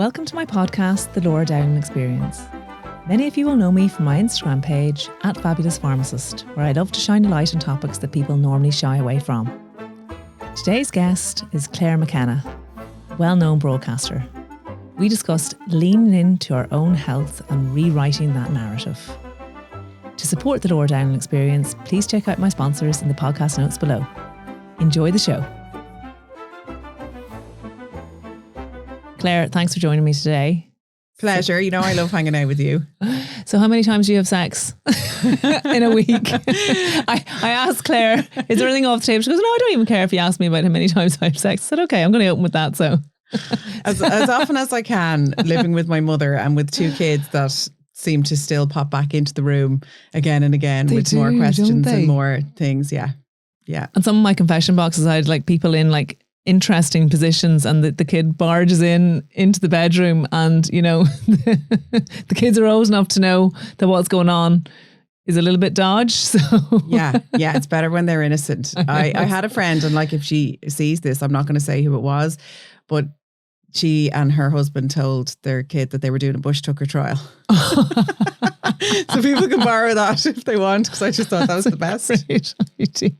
Welcome to my podcast, The Laura Dowling Experience. Many of you will know me from my Instagram page, @FabulousPharmacist, where I love to shine a light on topics that people normally shy away from. Today's guest is Clare McKenna, a well-known broadcaster. We discussed leaning into our own health and rewriting that narrative. To support the Laura Dowling Experience, please check out my sponsors in the podcast notes below. Enjoy the show. Clare, thanks for joining me today. Pleasure. You know, I love hanging out with you. So how many times do you have sex in a week? I asked Clare, is there anything off the table? She goes, no, I don't even care if you ask me about how many times I have sex. I said, okay, I'm going to open with that. So as often as I can, living with my mother and with two kids that seem to still pop back into the room again and again with more questions and more things. Yeah. Yeah. And some of my confession boxes, I had like people in like interesting positions, and the kid barges into the bedroom, and you know the kids are old enough to know that what's going on is a little bit dodge. So yeah, it's better when they're innocent. I had a friend, and like if she sees this, I'm not going to say who it was, but she and her husband told their kid that they were doing a bush tucker trial. So people can borrow that if they want, because I just thought that was the best. Great idea.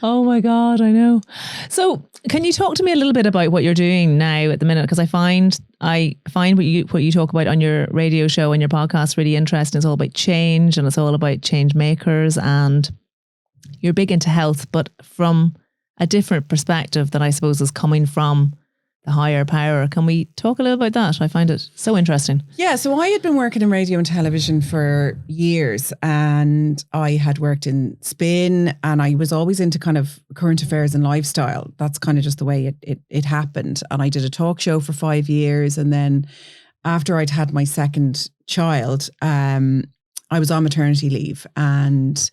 Oh my God, I know. So can you talk to me a little bit about what you're doing now at the minute? Because I find what you talk about on your radio show and your podcast really interesting. It's all about change, and it's all about change makers, and you're big into health, but from a different perspective that I suppose is coming from the higher power. Can we talk a little about that? I find it so interesting. Yeah, so I had been working in radio and television for years, and I had worked in spin, and I was always into kind of current affairs and lifestyle. That's kind of just the way it happened. And I did a talk show for 5 years, and then after I'd had my second child, I was on maternity leave, and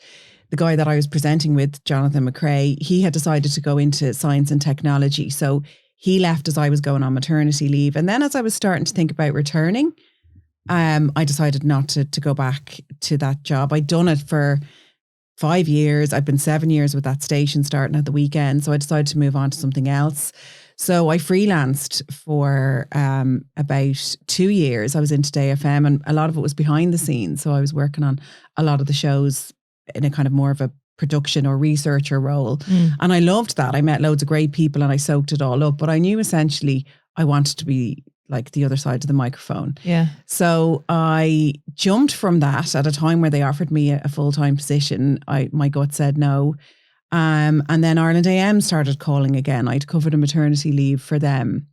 the guy that I was presenting with, Jonathan McCrae, he had decided to go into science and technology. So he left as I was going on maternity leave. And then as I was starting to think about returning, I decided not to go back to that job. I'd done it for 5 years. I'd been 7 years with that station starting at the weekend. So I decided to move on to something else. So I freelanced for about 2 years. I was in Today FM, and a lot of it was behind the scenes. So I was working on a lot of the shows in a kind of more of a production or researcher role. And I loved that. I met loads of great people and I soaked it all up, but I knew essentially I wanted to be like the other side of the microphone. Yeah. So I jumped from that at a time where they offered me a full-time position. My gut said no. And then Ireland AM started calling again. I'd covered a maternity leave for them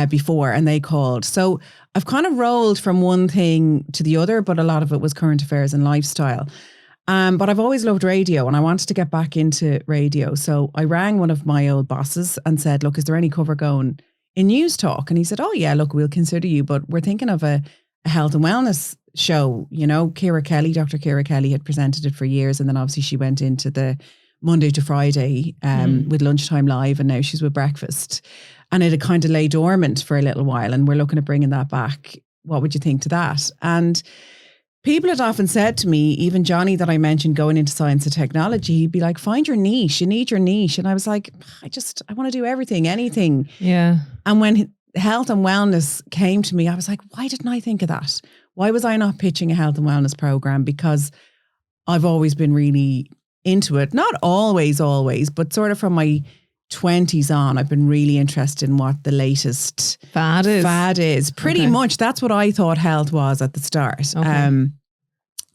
before, and they called. So I've kind of rolled from one thing to the other, but a lot of it was current affairs and lifestyle. But I've always loved radio, and I wanted to get back into radio. So I rang one of my old bosses and said, look, is there any cover going in News Talk? And he said, oh yeah, look, we'll consider you, but we're thinking of a health and wellness show. You know, Dr. Ciara Kelly had presented it for years. And then obviously she went into the Monday to Friday with Lunchtime Live, and now she's with Breakfast. And it had kind of lay dormant for a little while, and we're looking at bringing that back. What would you think to that? And people had often said to me, even Johnny that I mentioned going into science and technology, he'd be like, find your niche, you need your niche. And I was like, I want to do everything, anything. Yeah. And when health and wellness came to me, I was like, why didn't I think of that? Why was I not pitching a health and wellness program? Because I've always been really into it. Not always, but sort of from my 20s on, I've been really interested in what the latest fad is. Pretty much that's what I thought health was at the start. Okay. And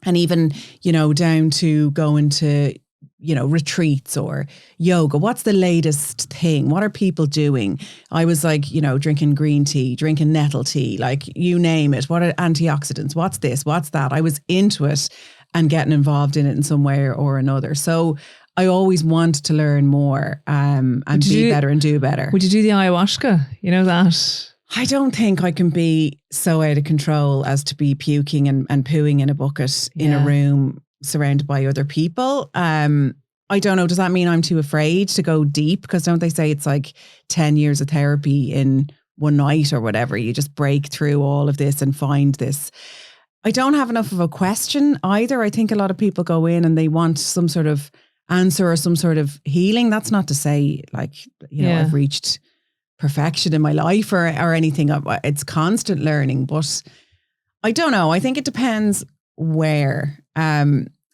even, you know, down to going to, you know, retreats or yoga. What's the latest thing? What are people doing? I was like, you know, drinking green tea, drinking nettle tea, like you name it. What are antioxidants? What's this? What's that? I was into it and getting involved in it in some way or another. So I always wanted to learn more and be better and do better. Would you do the ayahuasca? You know that? I don't think I can be so out of control as to be puking and pooing in a bucket in a room surrounded by other people. I don't know. Does that mean I'm too afraid to go deep? Because don't they say it's like 10 years of therapy in one night or whatever? You just break through all of this and find this. I don't have enough of a question either. I think a lot of people go in and they want some sort of answer or some sort of healing. That's not to say like, you know, I've reached perfection in my life or anything. It's constant learning, but I don't know. I think it depends where.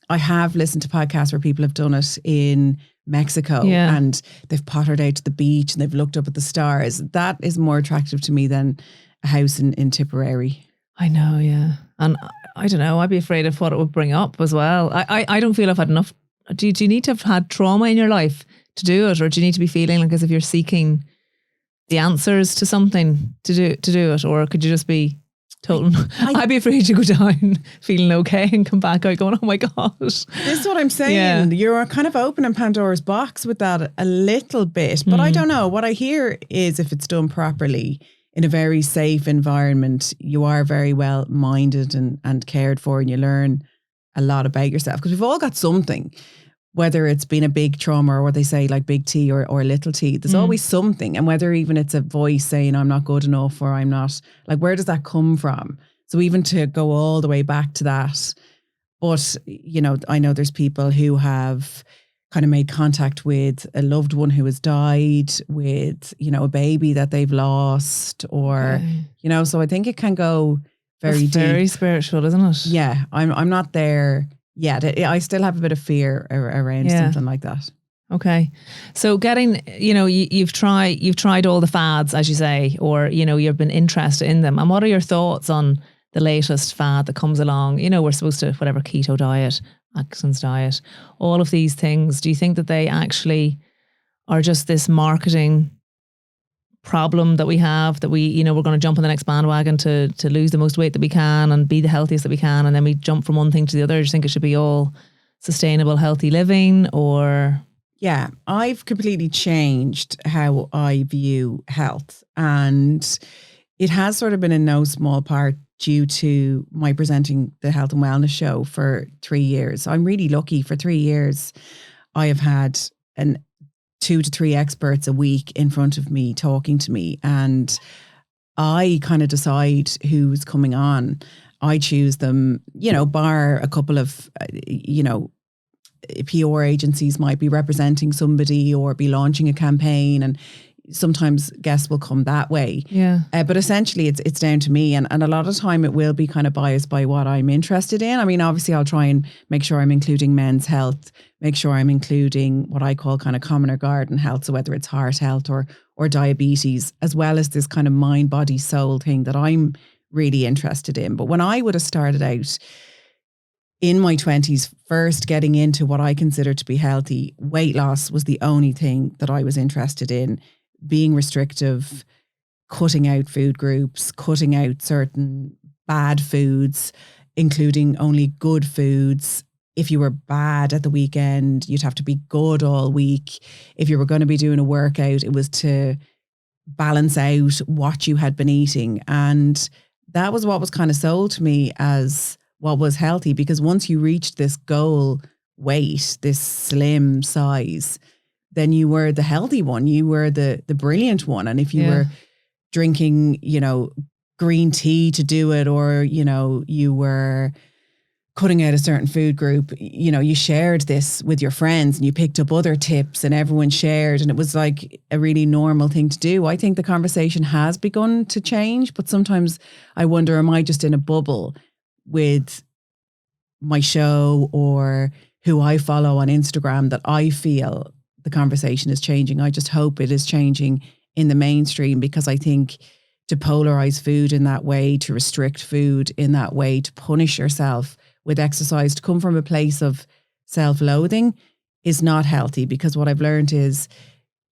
I have listened to podcasts where people have done it in Mexico and they've pottered out to the beach and they've looked up at the stars. That is more attractive to me than a house in Tipperary. I know, yeah. And I don't know, I'd be afraid of what it would bring up as well. I don't feel I've had enough. Do you need to have had trauma in your life to do it, or do you need to be feeling like as if you're seeking the answers to something to do it, or could you just be total? I'd be afraid to go down feeling okay and come back out going, oh my gosh. This is what I'm saying. Yeah. You're kind of opening Pandora's box with that a little bit, but I don't know. What I hear is if it's done properly in a very safe environment, you are very well minded and cared for, and you learn a lot about yourself, because we've all got something, whether it's been a big trauma or what they say like big T or little t, there's always something. And whether even it's a voice saying I'm not good enough or I'm not, like, where does that come from? So even to go all the way back to that. But, you know, I know there's people who have kind of made contact with a loved one who has died, with, you know, a baby that they've lost, or, you know, so I think it can go very deep. Very spiritual, isn't it? Yeah. I'm not there yet. I still have a bit of fear around something like that. Okay. So getting, you know, you've tried all the fads, as you say, or, you know, you've been interested in them. And what are your thoughts on the latest fad that comes along? You know, we're supposed to, whatever, keto diet, Atkins diet, all of these things. Do you think that they actually are just this marketing problem that we have, that we, you know, we're going to jump on the next bandwagon to lose the most weight that we can and be the healthiest that we can, and then we jump from one thing to the other? Do you think it should be all sustainable, healthy living, or? Yeah, I've completely changed how I view health, and it has sort of been in no small part due to my presenting the health and wellness show for 3 years. I'm really lucky. For 3 years, I have had 2 to 3 experts a week in front of me talking to me, and I kind of decide who's coming on. I choose them, you know, bar a couple of, you know, PR agencies might be representing somebody or be launching a campaign, and sometimes guests will come that way. Yeah. But essentially it's down to me, and a lot of time it will be kind of biased by what I'm interested in. I mean, obviously I'll try and make sure I'm including men's health, make sure I'm including what I call kind of common or garden health, so whether it's heart health or diabetes, as well as this kind of mind, body, soul thing that I'm really interested in. But when I would have started out in my 20s, first getting into what I consider to be healthy, weight loss was the only thing that I was interested in. Being restrictive, cutting out food groups, cutting out certain bad foods, including only good foods. If you were bad at the weekend, you'd have to be good all week. If you were going to be doing a workout, it was to balance out what you had been eating. And that was what was kind of sold to me as what was healthy, because once you reached this goal weight, this slim size, then you were the healthy one. You were the brilliant one. And if you were drinking, you know, green tea to do it, or, you know, you were cutting out a certain food group, you know, you shared this with your friends and you picked up other tips and everyone shared, and it was like a really normal thing to do. I think the conversation has begun to change, but sometimes I wonder, am I just in a bubble with my show or who I follow on Instagram that I feel the conversation is changing? I just hope it is changing in the mainstream, because I think to polarize food in that way, to restrict food in that way, to punish yourself with exercise, to come from a place of self-loathing is not healthy. Because what I've learned is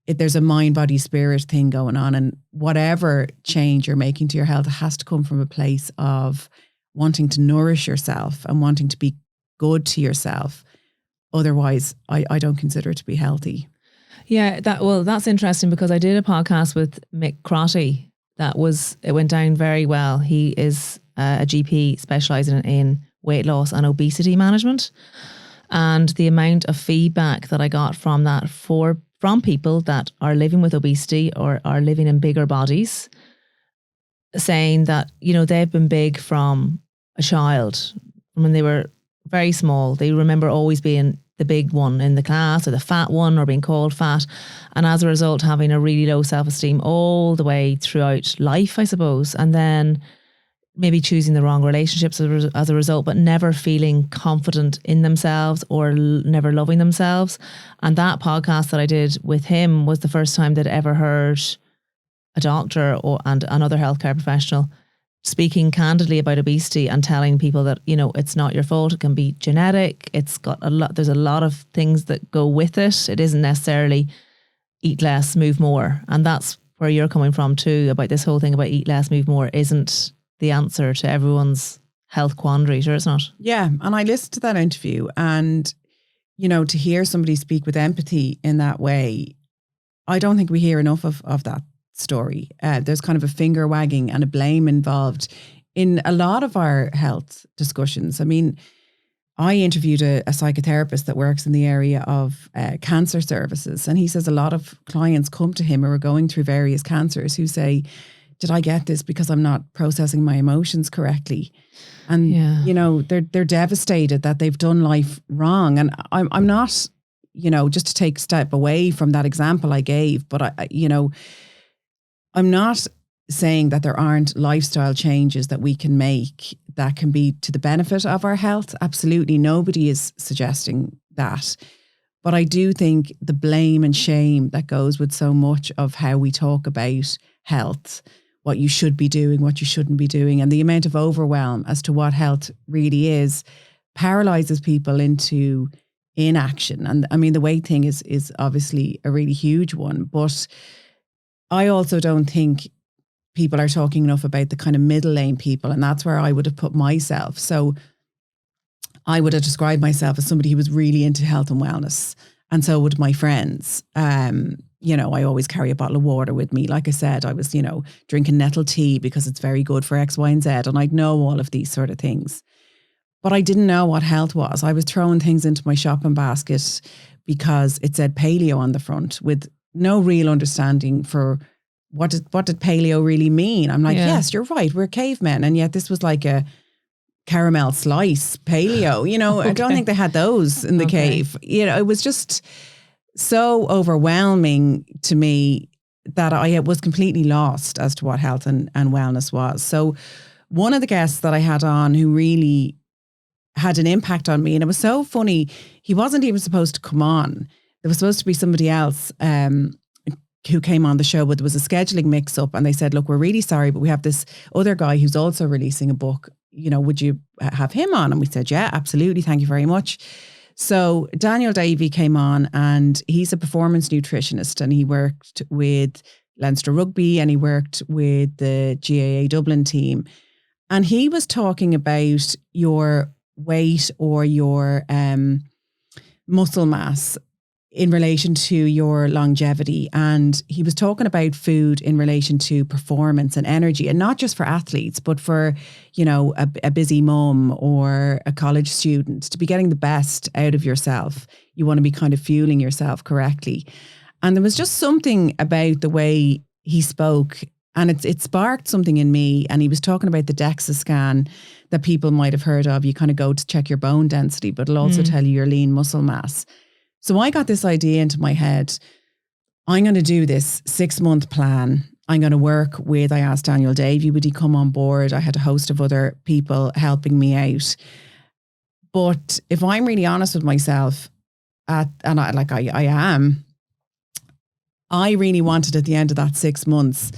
there's a mind, body, spirit thing going on, and whatever change you're making to your health, it has to come from a place of wanting to nourish yourself and wanting to be good to yourself. Otherwise, I don't consider it to be healthy. Yeah, that's interesting, because I did a podcast with Mick Crotty it went down very well. He is a GP specialising in weight loss and obesity management. And the amount of feedback that I got from that from people that are living with obesity or are living in bigger bodies, saying that, you know, they've been big from a child, when they were very small. They remember always being the big one in the class or the fat one or being called fat. And as a result, having a really low self-esteem all the way throughout life, I suppose. And then maybe choosing the wrong relationships as a result, but never feeling confident in themselves or never loving themselves. And that podcast that I did with him was the first time that I ever heard a doctor and another healthcare professional speaking candidly about obesity and telling people that, you know, it's not your fault. It can be genetic. It's got there's a lot of things that go with it. It isn't necessarily eat less, move more. And that's where you're coming from too, about this whole thing about eat less, move more isn't the answer to everyone's health quandary. Sure, it's not. Yeah. And I listened to that interview, and, you know, to hear somebody speak with empathy in that way, I don't think we hear enough of that story. There's kind of a finger wagging and a blame involved in a lot of our health discussions. I mean, I interviewed a psychotherapist that works in the area of cancer services, and he says a lot of clients come to him who are going through various cancers who say, did I get this because I'm not processing my emotions correctly? And, you know, they're devastated that they've done life wrong. And I'm not, you know, just to take a step away from that example I gave, but I'm not saying that there aren't lifestyle changes that we can make that can be to the benefit of our health. Absolutely. Nobody is suggesting that. But I do think the blame and shame that goes with so much of how we talk about health, what you should be doing, what you shouldn't be doing, and the amount of overwhelm as to what health really is, paralyzes people into inaction. And I mean, the weight thing is obviously a really huge one, but I also don't think people are talking enough about the kind of middle lane people, and that's where I would have put myself. So I would have described myself as somebody who was really into health and wellness, and so would my friends. You know, I always carry a bottle of water with me. Like I said, I was, you know, drinking nettle tea because it's very good for X, Y, and Z, and I'd know all of these sort of things. But I didn't know what health was. I was throwing things into my shopping basket because it said paleo on the front, with no real understanding for what did paleo really mean. I'm like, yes, you're right, we're cavemen. And yet this was like a caramel slice paleo. You know, I don't think they had those in the cave. You know, it was just so overwhelming to me that I was completely lost as to what health and wellness was. So one of the guests that I had on who really had an impact on me, and it was so funny, he wasn't even supposed to come on. There was supposed to be somebody else who came on the show, but there was a scheduling mix up, and they said, look, we're really sorry, but we have this other guy who's also releasing a book. You know, would you have him on? And we said, yeah, absolutely. Thank you very much. So Daniel Davey came on, and he's a performance nutritionist, and he worked with Leinster Rugby and he worked with the GAA Dublin team. And he was talking about your weight or your muscle mass in relation to your longevity. And he was talking about food in relation to performance and energy, and not just for athletes, but for, you know, a busy mum or a college student. To be getting the best out of yourself, you want to be kind of fueling yourself correctly. And there was just something about the way he spoke, and it sparked something in me. And he was talking about the DEXA scan that people might have heard of. You kind of go to check your bone density, but it'll also tell you your lean muscle mass. So I got this idea into my head. I'm going to do this 6-month plan. I'm going to work with, I asked Daniel Davey, would he come on board? I had a host of other people helping me out. But if I'm really honest with myself, I am, I really wanted at the end of that 6 months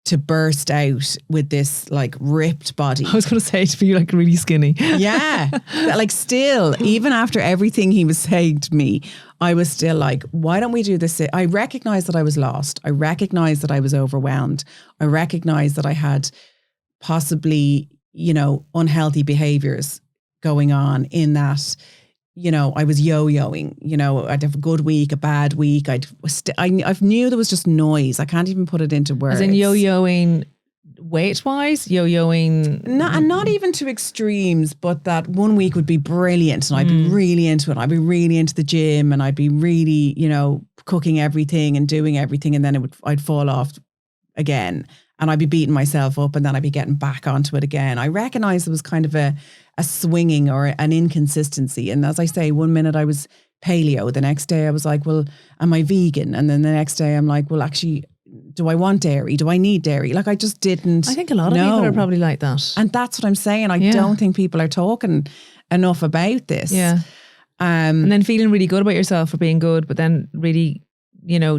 to burst out with this like ripped body. I was going to say to be like really skinny. Yeah. Like still, even after everything he was saying to me, I was still like, why don't we do this? I recognized that I was lost. I recognized that I was overwhelmed. I recognized that I had possibly, you know, unhealthy behaviors going on in that, you know, I was yo-yoing, you know, I'd have a good week, a bad week. I knew there was just noise. I can't even put it into words. As in yo-yoing weight-wise, yo-yoing... Not even to extremes, but that one week would be brilliant and I'd be really into it. I'd be really into the gym and I'd be really, you know, cooking everything and doing everything, and then I'd fall off again. and I'd be beating myself up and then I'd be getting back onto it again. I recognized there was kind of a swinging or an inconsistency. And as I say, one minute I was paleo, the next day I was like, well, am I vegan? And then the next day I'm like, well, actually, do I want dairy? Do I need dairy? Like I just didn't. I think a lot of people are probably like that. And that's what I'm saying. I don't think people are talking enough about this. Yeah. And then feeling really good about yourself for being good, but then really,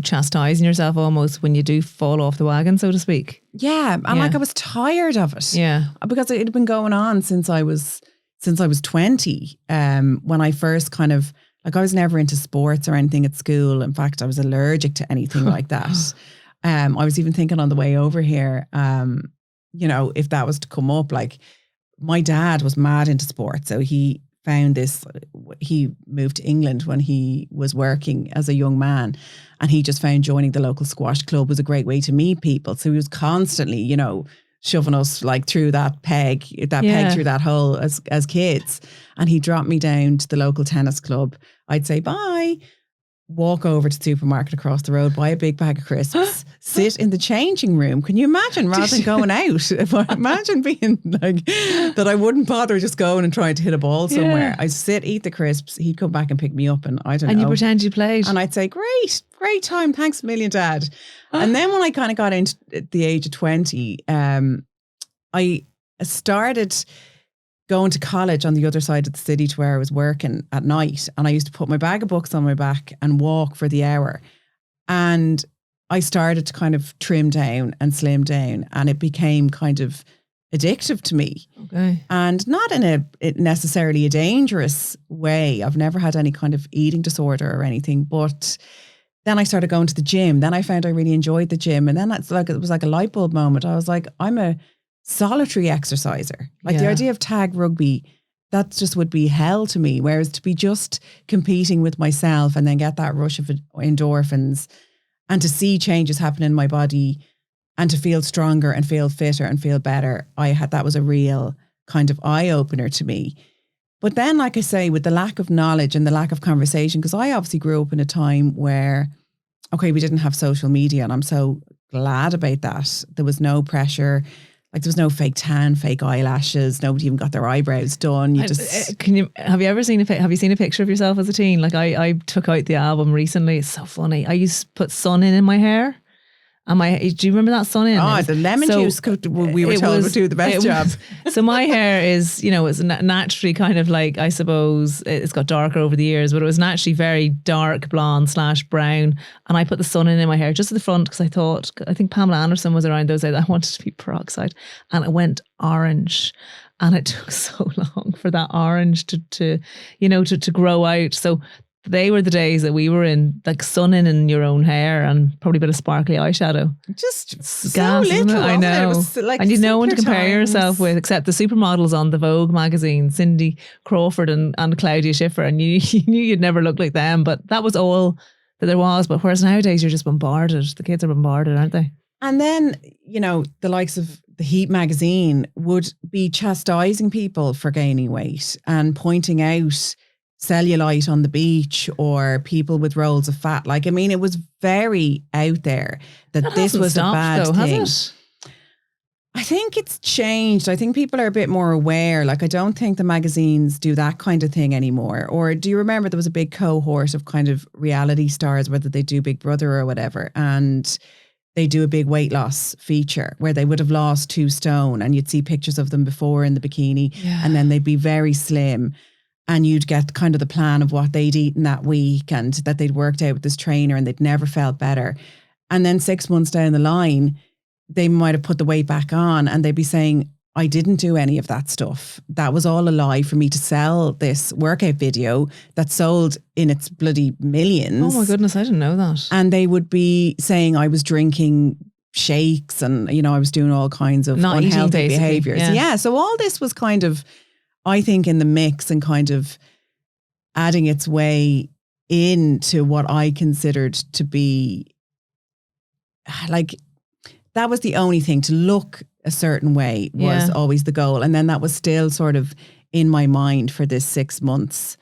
chastising yourself almost when you do fall off the wagon, so to speak. Yeah. And like I was tired of it. Yeah. Because it had been going on since I was 20, when I first kind of, like I was never into sports or anything at school. In fact, I was allergic to anything like that. I was even thinking on the way over here, if that was to come up, like my dad was mad into sports. So he found this, he moved to England when he was working as a young man, and he just found joining the local squash club was a great way to meet people. So he was constantly, shoving us like through that peg through that hole as kids. And he dropped me down to the local tennis club. I'd say bye, walk over to the supermarket across the road, buy a big bag of crisps, sit in the changing room. Can you imagine, rather than going out? Imagine being like that, I wouldn't bother just going and trying to hit a ball somewhere. I'd sit, eat the crisps, he'd come back and pick me up, and I don't know. And you pretend you played. And I'd say, great time, thanks a million, Dad. And then when I kind of got into the age of 20, I started going to college on the other side of the city to where I was working at night. And I used to put my bag of books on my back and walk for the hour. And I started to kind of trim down and slim down, and it became kind of addictive to me. Okay. And not in a necessarily a dangerous way. I've never had any kind of eating disorder or anything, but then I started going to the gym. Then I found I really enjoyed the gym. And then it was like a light bulb moment. I was like, I'm a solitary exerciser. Like the idea of tag rugby, that just would be hell to me. Whereas to be just competing with myself and then get that rush of endorphins and to see changes happen in my body and to feel stronger and feel fitter and feel better, that was a real kind of eye opener to me. But then, like I say, with the lack of knowledge and the lack of conversation, because I obviously grew up in a time where, we didn't have social media, and I'm so glad about that. There was no pressure. Like there was no fake tan, fake eyelashes. Nobody even got their eyebrows done. Have you seen a picture of yourself as a teen? Like I took out the album recently. It's so funny. I used to put sun in my hair. Do you remember that sun in? Oh, the lemon juice. We were told would do the best job. So my hair is, it's naturally kind of like, I suppose it's got darker over the years, but it was naturally very dark blonde / brown. And I put the sun in my hair just at the front because I think Pamela Anderson was around those days. I wanted to be peroxide, and it went orange. And it took so long for that orange to grow out. So they were the days that we were in, like sunning in your own hair and probably a bit of sparkly eyeshadow. Just gas, so little. I know. It was like, and you'd no one to compare yourself with except the supermodels on the Vogue magazine, Cindy Crawford and Claudia Schiffer, and you knew you'd never look like them, but that was all that there was. But whereas nowadays you're just bombarded. The kids are bombarded, aren't they? And then, the likes of the Heat magazine would be chastising people for gaining weight and pointing out cellulite on the beach or people with rolls of fat. Like, it was very out there that this was a bad thing. Has it? I think it's changed. I think people are a bit more aware. Like, I don't think the magazines do that kind of thing anymore. Or do you remember there was a big cohort of kind of reality stars, whether they do Big Brother or whatever, and they do a big weight loss feature where they would have lost 2 stone, and you'd see pictures of them before in the bikini, and then they'd be very slim. And you'd get kind of the plan of what they'd eaten that week and that they'd worked out with this trainer and they'd never felt better. And then 6 months down the line, they might have put the weight back on and they'd be saying, I didn't do any of that stuff. That was all a lie for me to sell this workout video that sold in its bloody millions. Oh my goodness, I didn't know that. And they would be saying I was drinking shakes and, I was doing all kinds of not unhealthy behaviors. Yeah. So all this was kind of, I think, in the mix and kind of adding its way into what I considered to be like, that was the only thing. To look a certain way was always the goal. And then that was still sort of in my mind for this 6 months.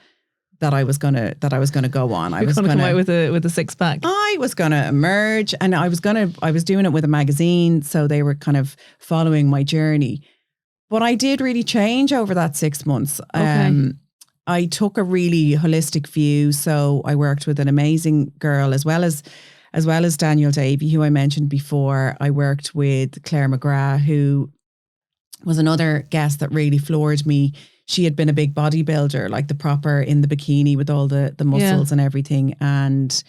that I was gonna go on. I was gonna gonna come out with a six pack. I was gonna emerge, and I was doing it with a magazine, so they were kind of following my journey. But I did really change over that 6 months. Okay. I took a really holistic view. So I worked with an amazing girl as well as Daniel Davey, who I mentioned before. I worked with Clare McKenna, who was another guest that really floored me. She had been a big bodybuilder, like the proper in the bikini with all the muscles and everything, and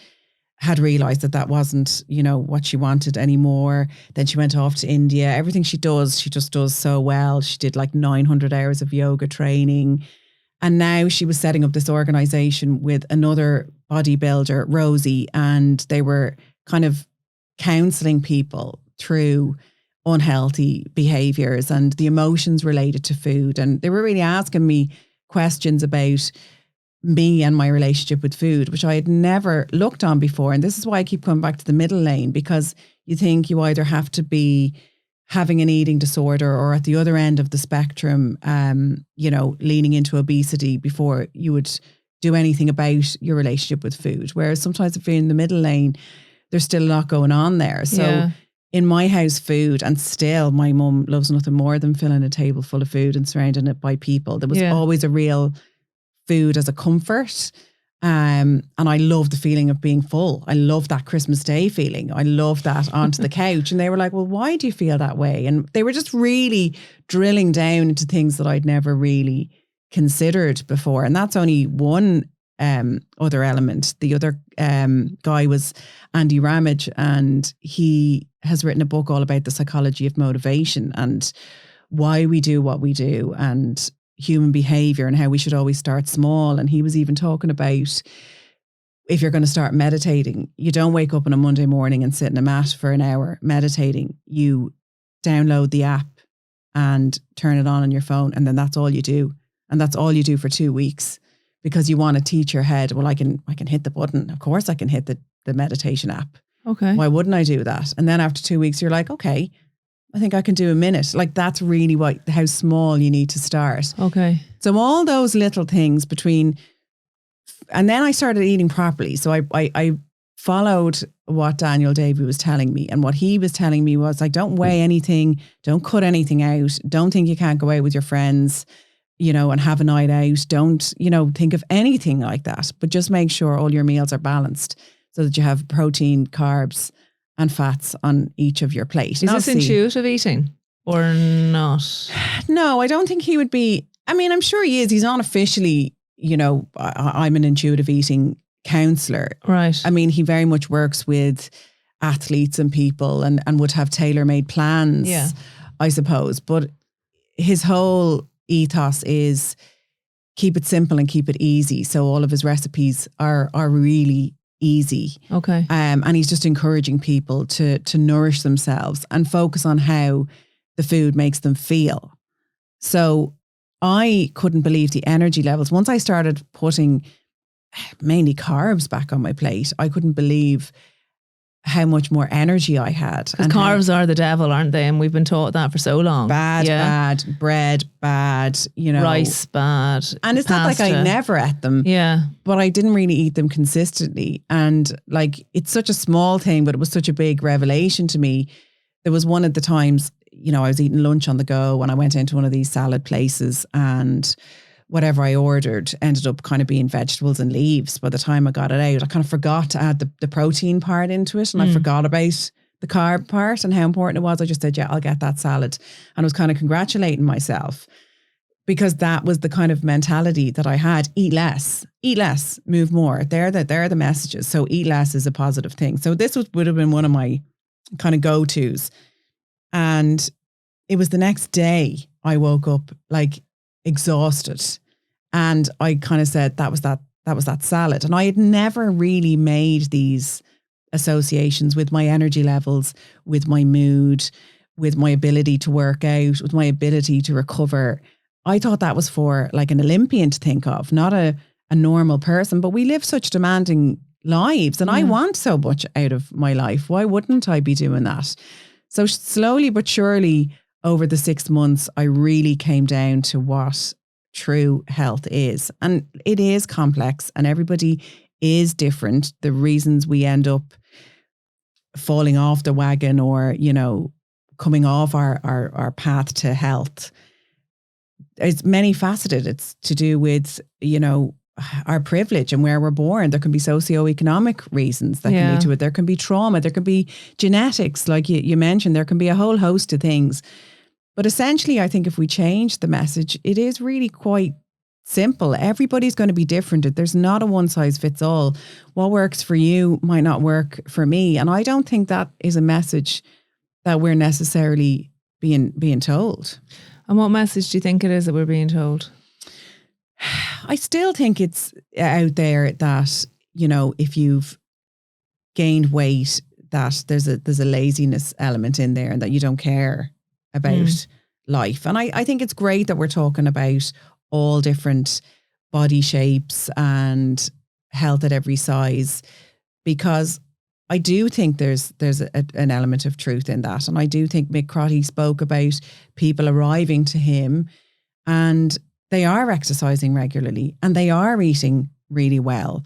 had realised that wasn't, what she wanted anymore. Then she went off to India. Everything she just does so well. She did like 900 hours of yoga training. And now she was setting up this organisation with another bodybuilder, Rosie, and they were kind of counselling people through unhealthy behaviours and the emotions related to food. And they were really asking me questions about me and my relationship with food, which I had never looked on before. And this is why I keep coming back to the middle lane, because you think you either have to be having an eating disorder or at the other end of the spectrum, leaning into obesity before you would do anything about your relationship with food. Whereas sometimes if you're in the middle lane, there's still a lot going on there. So in my house, food, and still my mum loves nothing more than filling a table full of food and surrounding it by people. There was always a real food as a comfort. And I love the feeling of being full. I love that Christmas Day feeling. I love that onto the couch. And they were like, well, why do you feel that way? And they were just really drilling down into things that I'd never really considered before. And that's only one other element. The other guy was Andy Ramage, and he has written a book all about the psychology of motivation and why we do what we do and human behavior and how we should always start small. And he was even talking about, if you're going to start meditating, you don't wake up on a Monday morning and sit in a mat for an hour meditating. You download the app and turn it on your phone, and then that's all you do. And that's all you do for 2 weeks, because you want to teach your head, well, I can hit the button. Of course I can hit the meditation app. Okay. Why wouldn't I do that? And then after 2 weeks, you're like, okay, I think I can do a minute. Like, that's really how small you need to start. Okay. So all those little things and then I started eating properly. So I followed what Daniel Davey was telling me. And what he was telling me was, like, don't weigh anything, don't cut anything out, don't think you can't go out with your friends, and have a night out. Don't, think of anything like that, but just make sure all your meals are balanced so that you have protein, carbs, and fats on each of your plate. Is this intuitive eating or not? No, I don't think he would be. I mean, I'm sure he is. He's not officially, I'm an intuitive eating counsellor. Right. I mean, he very much works with athletes and people and would have tailor-made plans, I suppose. But his whole ethos is keep it simple and keep it easy. So all of his recipes are really easy. Okay. And he's just encouraging people to nourish themselves and focus on how the food makes them feel. So I couldn't believe the energy levels. Once I started putting mainly carbs back on my plate, I couldn't believe how much more energy I had. Because carbs are the devil, aren't they? And we've been taught that for so long. Bad, bread, bad, rice, bad. And it's not like I never ate them. Yeah. But I didn't really eat them consistently. And like, it's such a small thing, but it was such a big revelation to me. There was one of the times, I was eating lunch on the go and I went into one of these salad places, and whatever I ordered ended up kind of being vegetables and leaves. By the time I got it out, I kind of forgot to add the protein part into it, and I forgot about the carb part and how important it was. I just said, yeah, I'll get that salad. And I was kind of congratulating myself, because that was the kind of mentality that I had. Eat less, move more. They're the messages. So eat less is a positive thing. So this would have been one of my kind of go-tos. And it was the next day I woke up like exhausted, and I kind of said that was that salad. And I had never really made these associations with my energy levels, with my mood, with my ability to work out, with my ability to recover. I thought that was for like an Olympian to think of, not a normal person. But we live such demanding lives, and I want so much out of my life. Why wouldn't I be doing that? So slowly but surely over the 6 months, I really came down to what true health is. And it is complex and everybody is different. The reasons we end up falling off the wagon or, coming off our path to health, it's many faceted. It's to do with, our privilege and where we're born. There can be socioeconomic reasons that can lead to it. There can be trauma. There can be genetics, like you mentioned. There can be a whole host of things. But essentially, I think if we change the message, it is really quite simple. Everybody's going to be different. There's not a one size fits all. What works for you might not work for me. And I don't think that is a message that we're necessarily being told. And what message do you think it is that we're being told? I still think it's out there that, if you've gained weight, that there's a laziness element in there and that you don't care about life. And I think it's great that we're talking about all different body shapes and health at every size, because I do think there's an element of truth in that. And I do think Mick Crotty spoke about people arriving to him and they are exercising regularly and they are eating really well.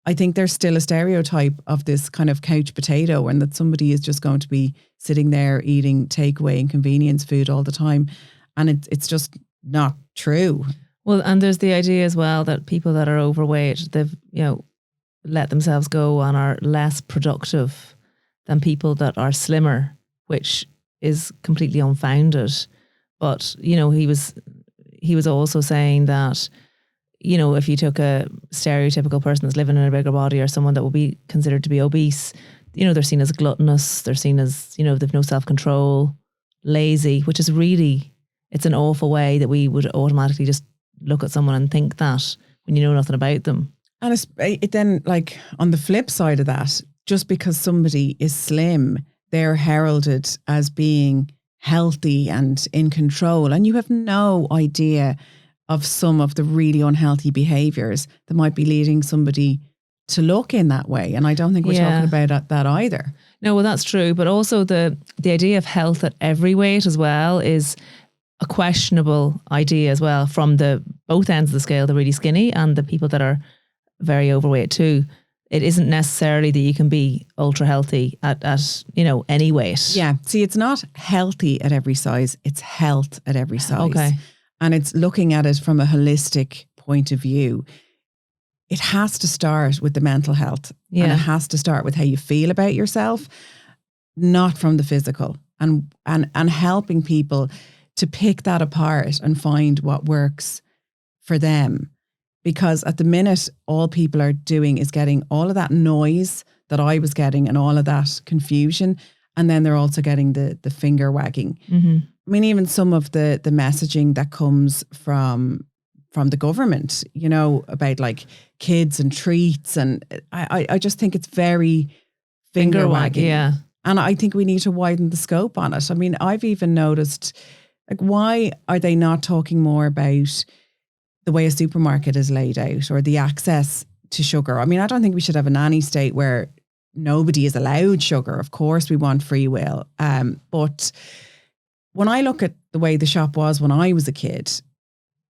I think there's still a stereotype of this kind of couch potato and that somebody is just going to be sitting there eating takeaway and convenience food all the time. And it's just not true. Well, and there's the idea as well that people that are overweight, they've, let themselves go and are less productive than people that are slimmer, which is completely unfounded. But, he was also saying that, if you took a stereotypical person that's living in a bigger body or someone that would be considered to be obese, they're seen as gluttonous, they're seen as, they've no self-control, lazy, which is really, it's an awful way that we would automatically just look at someone and think that when you know nothing about them. And it then, like, on the flip side of that, just because somebody is slim, they're heralded as being healthy and in control. And you have no idea of some of the really unhealthy behaviours that might be leading somebody to look in that way. And I don't think we're talking about that either. No, well, that's true. But also the idea of health at every weight as well is a questionable idea as well, from the both ends of the scale, the really skinny and the people that are very overweight too. It isn't necessarily that you can be ultra healthy at any weight. Yeah. See, it's not healthy at every size. It's health at every size. Okay. And it's looking at it from a holistic point of view. It has to start with the mental health. Yeah. And it has to start with how you feel about yourself, not from the physical. And helping people to pick that apart and find what works for them. Because at the minute, all people are doing is getting all of that noise that I was getting and all of that confusion. And then they're also getting the finger wagging. Mm-hmm. I mean, even some of the messaging that comes from the government, about like kids and treats. And I just think it's very finger wagging. Yeah. And I think we need to widen the scope on it. I mean, I've even noticed, like, why are they not talking more about the way a supermarket is laid out or the access to sugar? I mean, I don't think we should have a nanny state where nobody is allowed sugar. Of course, we want free will. But when I look at the way the shop was when I was a kid,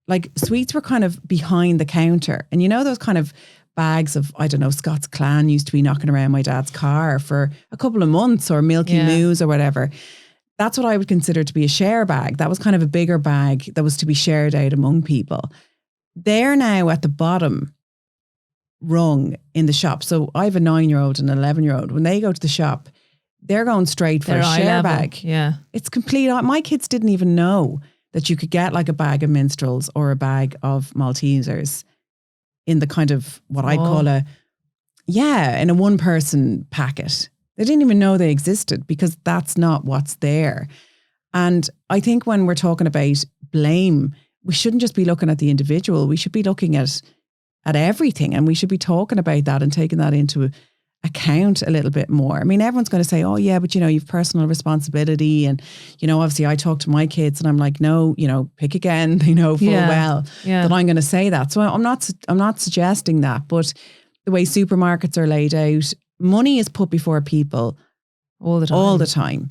like, sweets were kind of behind the counter. And those kind of bags of, I don't know, Scots Clan used to be knocking around my dad's car for a couple of months, or Milky Moos or whatever. That's what I would consider to be a share bag. That was kind of a bigger bag that was to be shared out among people. They're now at the bottom rung in the shop. So I have a 9-year-old and an 11-year-old. When they go to the shop, they're going straight for a share bag. Yeah. It's complete. My kids didn't even know that you could get like a bag of minstrels or a bag of Maltesers in the kind of what I'd call in a one-person packet. They didn't even know they existed because that's not what's there. And I think when we're talking about blame, we shouldn't just be looking at the individual. We should be looking at everything, and we should be talking about that and taking that into account a little bit more. I mean, everyone's going to say, oh yeah, but you've personal responsibility. And, obviously I talk to my kids and I'm like, no, pick again, they know full well that I'm going to say that. So I'm not suggesting that, but the way supermarkets are laid out, money is put before people all the time.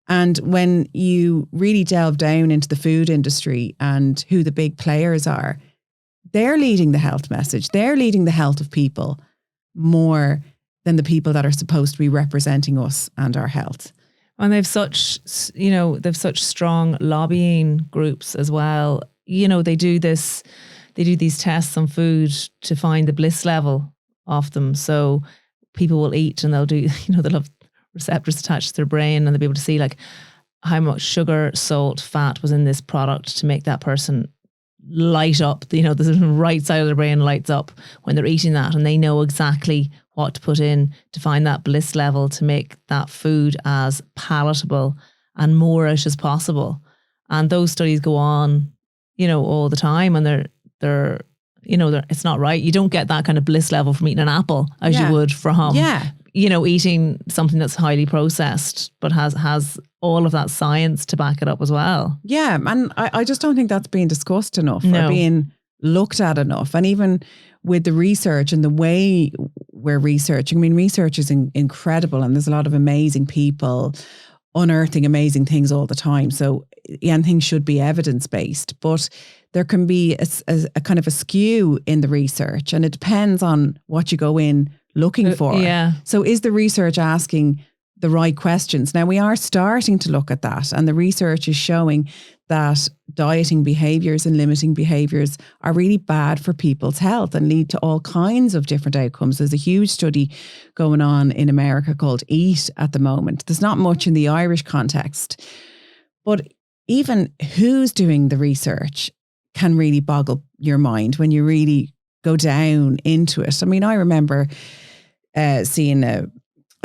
And when you really delve down into the food industry and who the big players are, they're leading the health message. They're leading the health of people more than the people that are supposed to be representing us and our health. And they've such strong lobbying groups as well. They do these tests on food to find the bliss level of them. So people will eat and they'll do, they'll have receptors attached to their brain and they'll be able to see like how much sugar, salt, fat was in this product to make that person light up. The right side of their brain lights up when they're eating that, and they know exactly what to put in to find that bliss level to make that food as palatable and moreish as possible. And those studies go on, all the time, and they're it's not right. You don't get that kind of bliss level from eating an apple as you would from eating something that's highly processed but has all of that science to back it up as well. Yeah, and I just don't think that's being discussed enough or being looked at enough. And even with the research and the way we're researching, research is incredible, and there's a lot of amazing people unearthing amazing things all the time. So things should be evidence-based, but there can be a kind of a skew in the research, and it depends on what you go in looking for. Yeah. So is the research asking the right questions? Now, we are starting to look at that, and the research is showing that dieting behaviours and limiting behaviours are really bad for people's health and lead to all kinds of different outcomes. There's a huge study going on in America called EAT at the moment. There's not much in the Irish context, but even who's doing the research can really boggle your mind when you really go down into it. I remember seeing a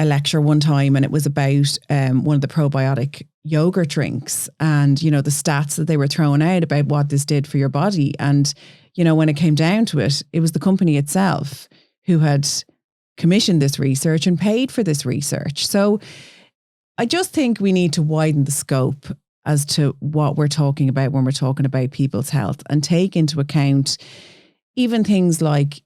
lecture one time, and it was about one of the probiotic yogurt drinks, and the stats that they were throwing out about what this did for your body. And when it came down to it, it was the company itself who had commissioned this research and paid for this research. So I just think we need to widen the scope as to what we're talking about when we're talking about people's health, and take into account even things like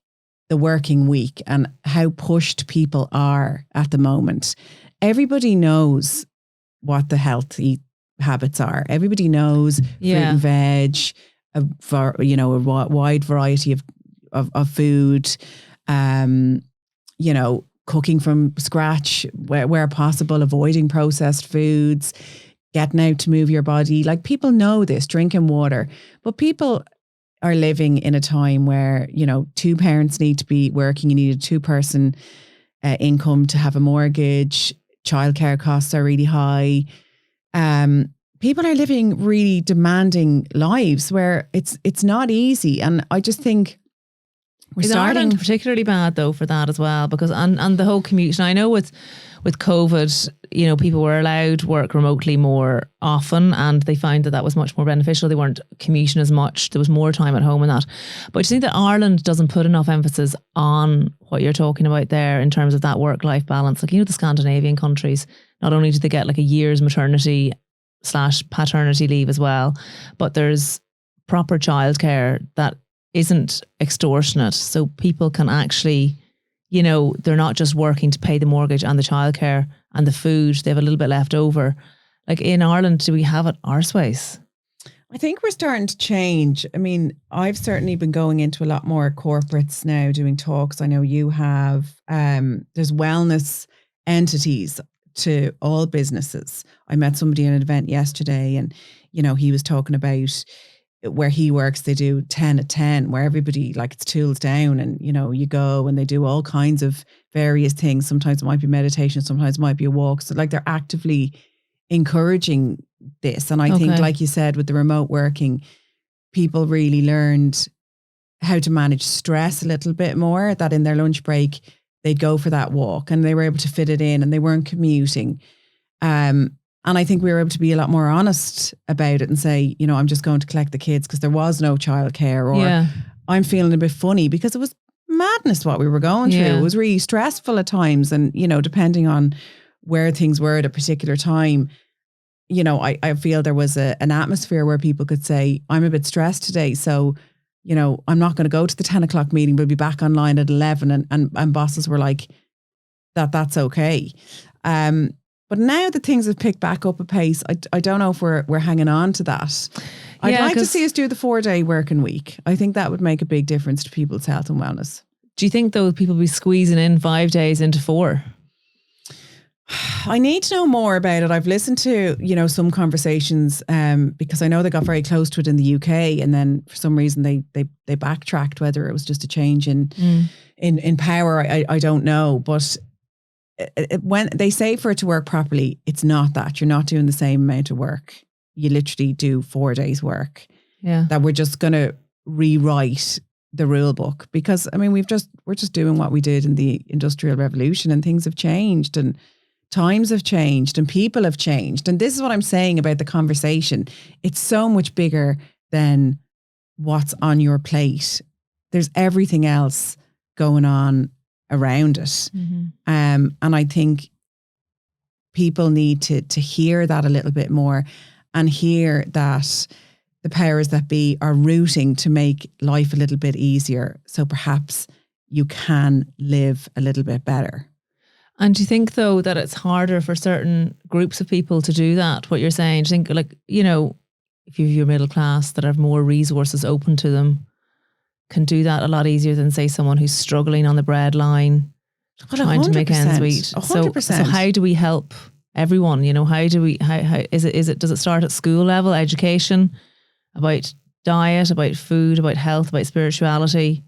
the working week and how pushed people are at the moment. Everybody knows what the healthy habits are. Everybody knows fruit and veg, a wide variety of food, cooking from scratch where possible, avoiding processed foods, getting out to move your body. Like, people know this, drinking water, but people are living in a time where, two parents need to be working. You need a 2-person income to have a mortgage. Childcare costs are really high. People are living really demanding lives where it's not easy. And I just think Is Ireland particularly bad though for that as well? Because and the whole commute. And I know with COVID, people were allowed to work remotely more often, and they found that was much more beneficial. They weren't commuting as much. There was more time at home and that. But I just think that Ireland doesn't put enough emphasis on what you're talking about there in terms of that work-life balance. Like, the Scandinavian countries, not only do they get like a year's maternity / paternity leave as well, but there's proper childcare that isn't extortionate. So people can actually, they're not just working to pay the mortgage and the childcare and the food. They have a little bit left over. Like, in Ireland, do we have it arseways? I think we're starting to change. I've certainly been going into a lot more corporates now, doing talks. I know you have. There's wellness entities to all businesses. I met somebody at an event yesterday, and, he was talking about where he works. They do 10 at 10, where everybody, like, it's tools down, and, you go and they do all kinds of various things. Sometimes it might be meditation, sometimes it might be a walk. So, like, they're actively encouraging this. And I think, like you said, with the remote working, people really learned how to manage stress a little bit more, that in their lunch break, they'd go for that walk and they were able to fit it in and they weren't commuting. And I think we were able to be a lot more honest about it and say, I'm just going to collect the kids because there was no childcare, or I'm feeling a bit funny, because it was madness what we were going through. It was really stressful at times. And, depending on where things were at a particular time, I feel there was an atmosphere where people could say, I'm a bit stressed today, so, I'm not going to go to the 10 o'clock meeting, but be back online at 11. And bosses were like, that's okay. But now that things have picked back up a pace, I don't know if we're hanging on to that. I'd Yeah, like to 'cause- see us do the 4-day working week. I think that would make a big difference to people's health and wellness. Do you think though people be squeezing in 5 days into 4? I need to know more about it. I've listened to, some conversations because I know they got very close to it in the UK, and then for some reason they backtracked, whether it was just a change in power. I don't know. But when they say for it to work properly, it's not that. You're not doing the same amount of work. You literally do 4 days work. Yeah. That we're just going to rewrite the rule book, because I mean we're just doing what we did in the Industrial Revolution, and things have changed, and times have changed, and people have changed. And this is what I'm saying about the conversation. It's so much bigger than what's on your plate. There's everything else going on around it. And I think people need to hear that a little bit more, and hear that the powers that be are rooting to make life a little bit easier, so perhaps you can live a little bit better. And do you think though that it's harder for certain groups of people to do that? What you're saying, do you think if you have your middle class that have more resources open to them, can do that a lot easier than say someone who's struggling on the breadline, trying to make ends meet. 100%. So how do we help everyone? How do we? How is it? Does it start at school level, education, about diet, about food, about health, about spirituality?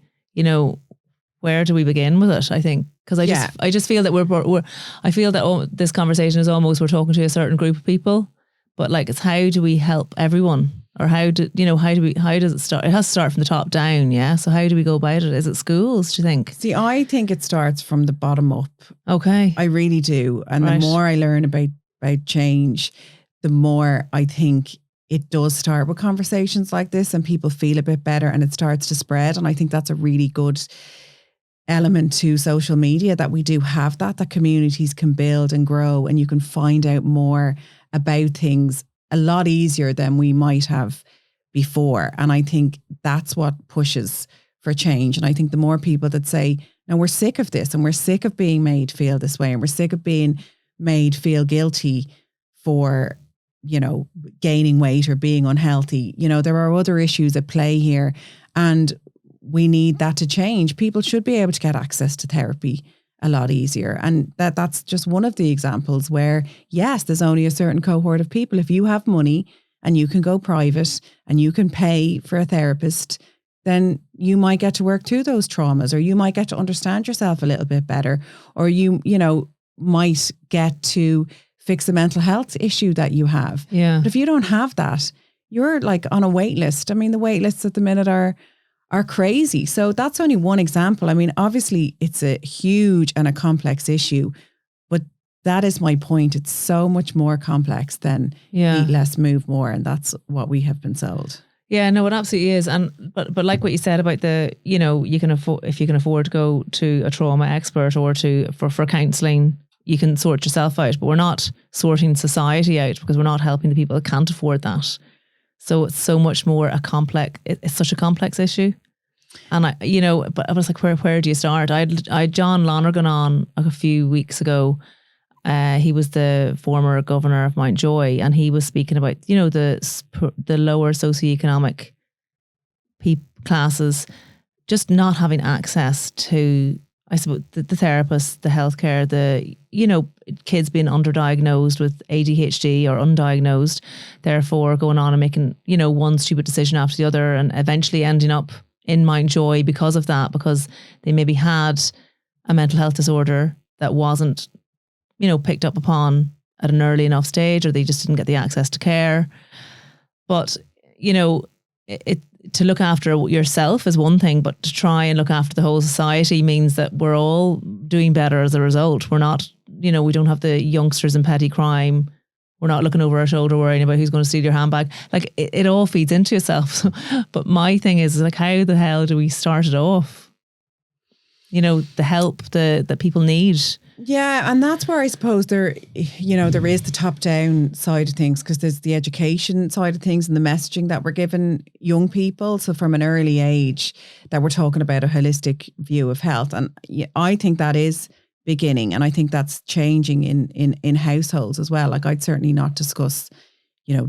Where do we begin with it? I think. Because I just feel that I feel that this conversation is almost we're talking to a certain group of people, but like it's how do we help everyone, or how does it start? It has to start from the top down, yeah. So how do we go about it? Is it schools? Do you think? See, I think it starts from the bottom up. Okay, I really do, and Right. the more I learn about change, the more I think it does start with conversations like this, and people feel a bit better, and it starts to spread. And I think that's a really good element to social media, that we do have that communities can build and grow, and you can find out more about things a lot easier than we might have before. And I think that's what pushes for change. And I think the more people that say, no, we're sick of this, and we're sick of being made feel this way, and we're sick of being made feel guilty for, gaining weight or being unhealthy. There are other issues at play here, and we need that to change. People should be able to get access to therapy a lot easier. And that's just one of the examples where, yes, there's only a certain cohort of people. If you have money and you can go private and you can pay for a therapist, then you might get to work through those traumas, or you might get to understand yourself a little bit better, or you might get to fix a mental health issue that you have. yeah. But if you don't have that, you're like on a wait list. I mean, the wait lists at the minute are crazy. So that's only one example. I mean, obviously it's a huge and a complex issue, but that is my point. It's so much more complex than Yeah. eat less, move more. And that's what we have been sold. Yeah, no, it absolutely is. And but like what you said about you can afford, if you can afford to go to a trauma expert or for counselling, you can sort yourself out. But we're not sorting society out, because we're not helping the people that can't afford that. So it's so much more it's such a complex issue. And but I was like, where do you start? I had John Lonergan on a few weeks ago. He was the former governor of Mountjoy, and he was speaking about, the lower socioeconomic classes just not having access to, I suppose, the therapists, the healthcare, kids being underdiagnosed with ADHD or undiagnosed, therefore going on and making, one stupid decision after the other, and eventually ending up in Mountjoy because of that, because they maybe had a mental health disorder that wasn't, picked up upon at an early enough stage, or they just didn't get the access to care. But, to look after yourself is one thing, but to try and look after the whole society means that we're all doing better as a result. We're not, we don't have the youngsters in petty crime. We're not looking over our shoulder worrying about who's going to steal your handbag. Like it all feeds into yourself. But my thing is like, how the hell do we start it off? The help that people need. Yeah, and that's where I suppose there is the top-down side of things, because there's the education side of things and the messaging that we're giving young people. So from an early age, that we're talking about a holistic view of health. And I think that is beginning. And I think that's changing in households as well. Like I'd certainly not discuss,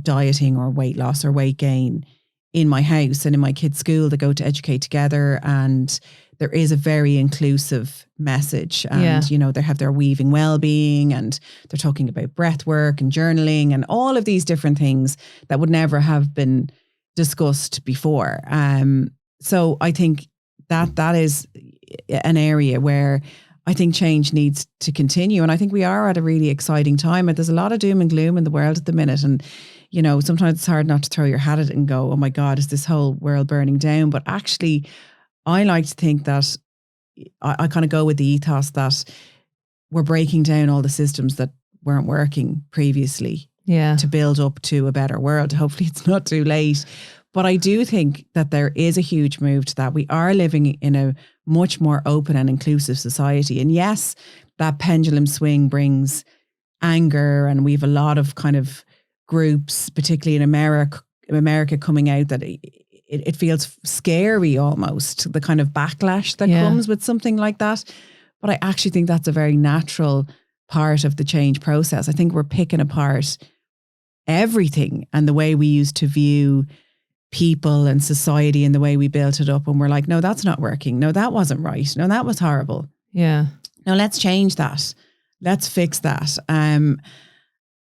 dieting or weight loss or weight gain in my house and in my kids' school. They go to Educate Together, and there is a very inclusive message. And, they have their weaving well-being, and they're talking about breath work and journaling and all of these different things that would never have been discussed before. So I think that is an area where I think change needs to continue. And I think we are at a really exciting time. And there's a lot of doom and gloom in the world at the minute. And, sometimes it's hard not to throw your hat at it and go, oh my God, is this whole world burning down? But actually, I like to think that I kind of go with the ethos that we're breaking down all the systems that weren't working previously to build up to a better world. Hopefully it's not too late. But I do think that there is a huge move to that. We are living in a much more open and inclusive society. And yes, that pendulum swing brings anger, and we have a lot of kind of groups, particularly in America coming out that it feels scary almost, the kind of backlash that comes with something like that. But I actually think that's a very natural part of the change process. I think we're picking apart everything and the way we used to view people and society and the way we built it up. And we're like, no, that's not working. No, that wasn't right. No, that was horrible. Yeah. No, let's change that. Let's fix that.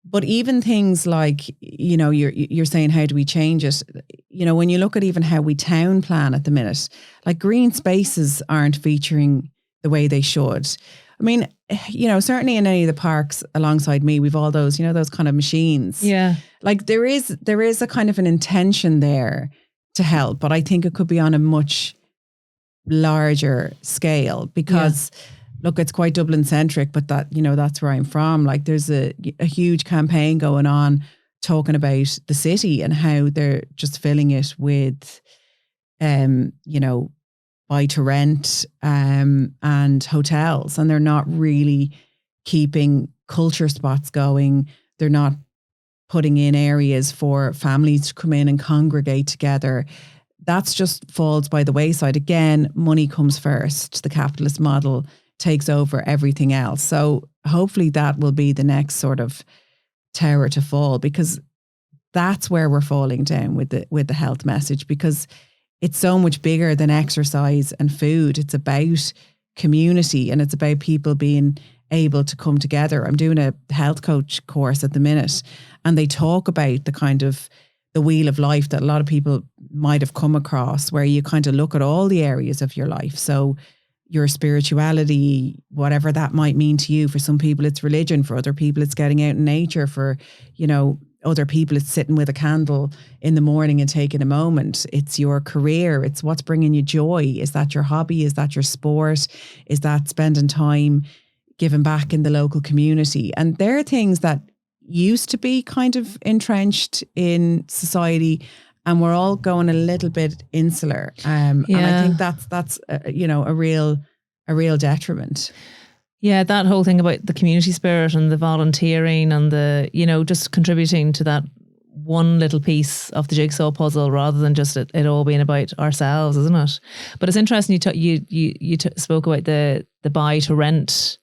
But even things like, you're saying, how do we change it? When you look at even how we town plan at the minute, like green spaces aren't featuring the way they should. I mean, certainly in any of the parks alongside me, we've all those, those kind of machines. Yeah. Like there is a kind of an intention there to help, but I think it could be on a much larger scale because look, it's quite Dublin centric, but that's where I'm from. Like there's a huge campaign going on talking about the city and how they're just filling it with, buy to rent and hotels, and they're not really keeping culture spots going. They're not putting in areas for families to come in and congregate together. That's just falls by the wayside. Again, money comes first. The capitalist model takes over everything else. So hopefully that will be the next sort of tower to fall, because that's where we're falling down with the health message, because it's so much bigger than exercise and food. It's about community, and it's about people being able to come together. I'm doing a health coach course at the minute, and they talk about the kind of the wheel of life that a lot of people might have come across, where you kind of look at all the areas of your life. So your spirituality, whatever that might mean to you. For some people, it's religion. For other people, it's getting out in nature. For, other people, it's sitting with a candle in the morning and taking a moment. It's your career. It's what's bringing you joy. Is that your hobby? Is that your sport? Is that spending time giving back in the local community? And there are things that used to be kind of entrenched in society, and we're all going a little bit insular. And I think that's a real detriment. Yeah, that whole thing about the community spirit and the volunteering and the, just contributing to that one little piece of the jigsaw puzzle rather than just it all being about ourselves, isn't it? But it's interesting you spoke about the buy to rent,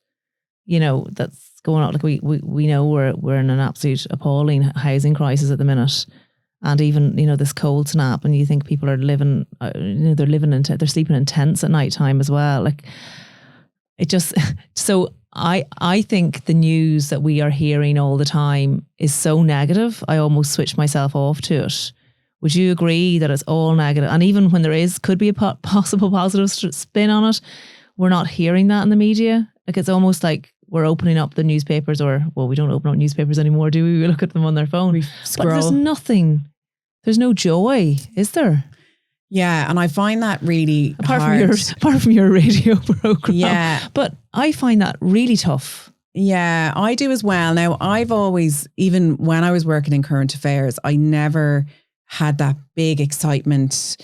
that's going on. Like we know we're in an absolute appalling housing crisis at the minute. And even, this cold snap, and you think people are living, they're sleeping in tents at night time as well. Like it just, so I think the news that we are hearing all the time is so negative. I almost switched myself off to it. Would you agree that it's all negative? And even when could be a possible positive spin on it, we're not hearing that in the media. Like it's almost like we're opening up the newspapers, we don't open up newspapers anymore, do we? We look at them on their phone. We scroll. But there's nothing. There's no joy, is there? Yeah, and I find that really hard. Apart from your radio program. Yeah. But I find that really tough. Yeah, I do as well. Now, I've always, even when I was working in current affairs, I never had that big excitement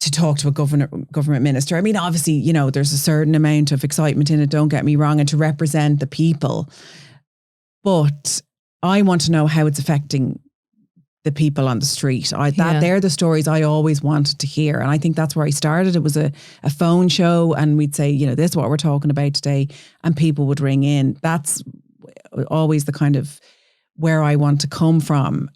to talk to a government minister. I mean, obviously, there's a certain amount of excitement in it, don't get me wrong, and to represent the people. But I want to know how it's affecting the people on the street. They're the stories I always wanted to hear. And I think that's where I started. It was a phone show, and we'd say, this is what we're talking about today. And people would ring in. That's always the kind of where I want to come from.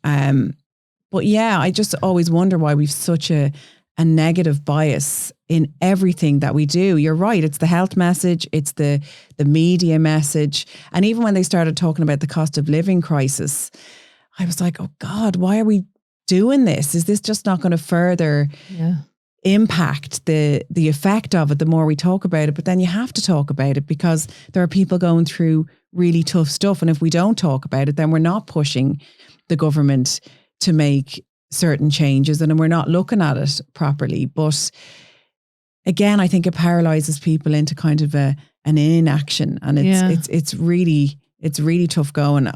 But yeah, I just always wonder why we've such a negative bias in everything that we do. You're right. It's the health message. It's the media message. And even when they started talking about the cost of living crisis, I was like, oh God, why are we doing this? Is this just not going to further impact the effect of it the more we talk about it? But then you have to talk about it because there are people going through really tough stuff. And if we don't talk about it, then we're not pushing the government to make certain changes, and we're not looking at it properly. But again, I think it paralyzes people into kind of an inaction, and it's really tough going.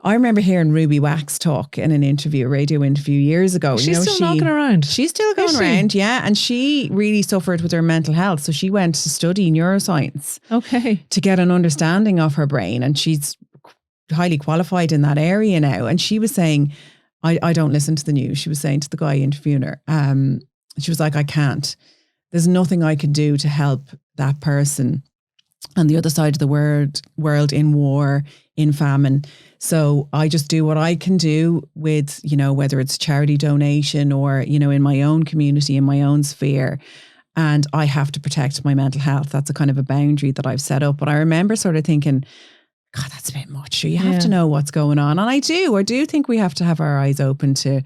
I remember hearing Ruby Wax talk in a radio interview years ago. She's still knocking around. She's still going around, yeah. And she really suffered with her mental health. So she went to study neuroscience. Okay. To get an understanding of her brain. And she's highly qualified in that area now. And she was saying, I don't listen to the news. She was saying to the guy interviewing her, she was like, I can't. There's nothing I could do to help that person on the other side of the world in war, in famine. So I just do what I can do with, whether it's charity donation or, in my own community, in my own sphere. And I have to protect my mental health. That's a kind of a boundary that I've set up. But I remember sort of thinking, God, that's a bit much. You have to know what's going on. And I do think we have to have our eyes open to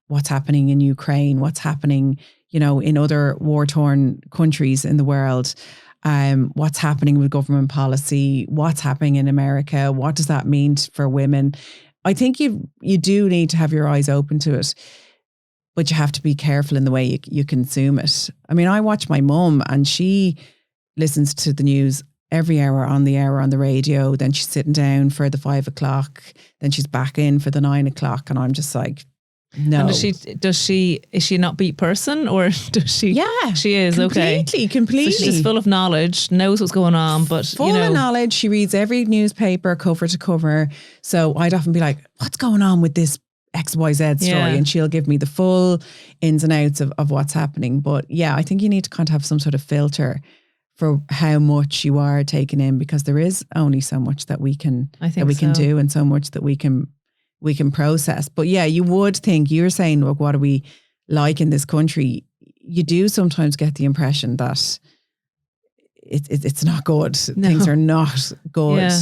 what's happening in Ukraine, what's happening, in other war-torn countries in the world. What's happening with government policy, what's happening in America, what does that mean for women? I think you do need to have your eyes open to it, but you have to be careful in the way you consume it. I mean, I watch my mum, and she listens to the news every hour on the radio. Then she's sitting down for the 5 o'clock. Then she's back in for the 9 o'clock. And I'm just like, no. And is she a not beat person, or does she? Yeah, she is. Completely. So she's just full of knowledge, knows what's going on, but full of knowledge. She reads every newspaper cover to cover. So I'd often be like, what's going on with this XYZ story? And she'll give me the full ins and outs of what's happening. But yeah, I think you need to kind of have some sort of filter for how much you are taking in, because there is only so much that we can do, and so much that we can process. But yeah, you would think, you're saying, look, what are we like in this country? You do sometimes get the impression that it's not good. No. Things are not good. Yeah.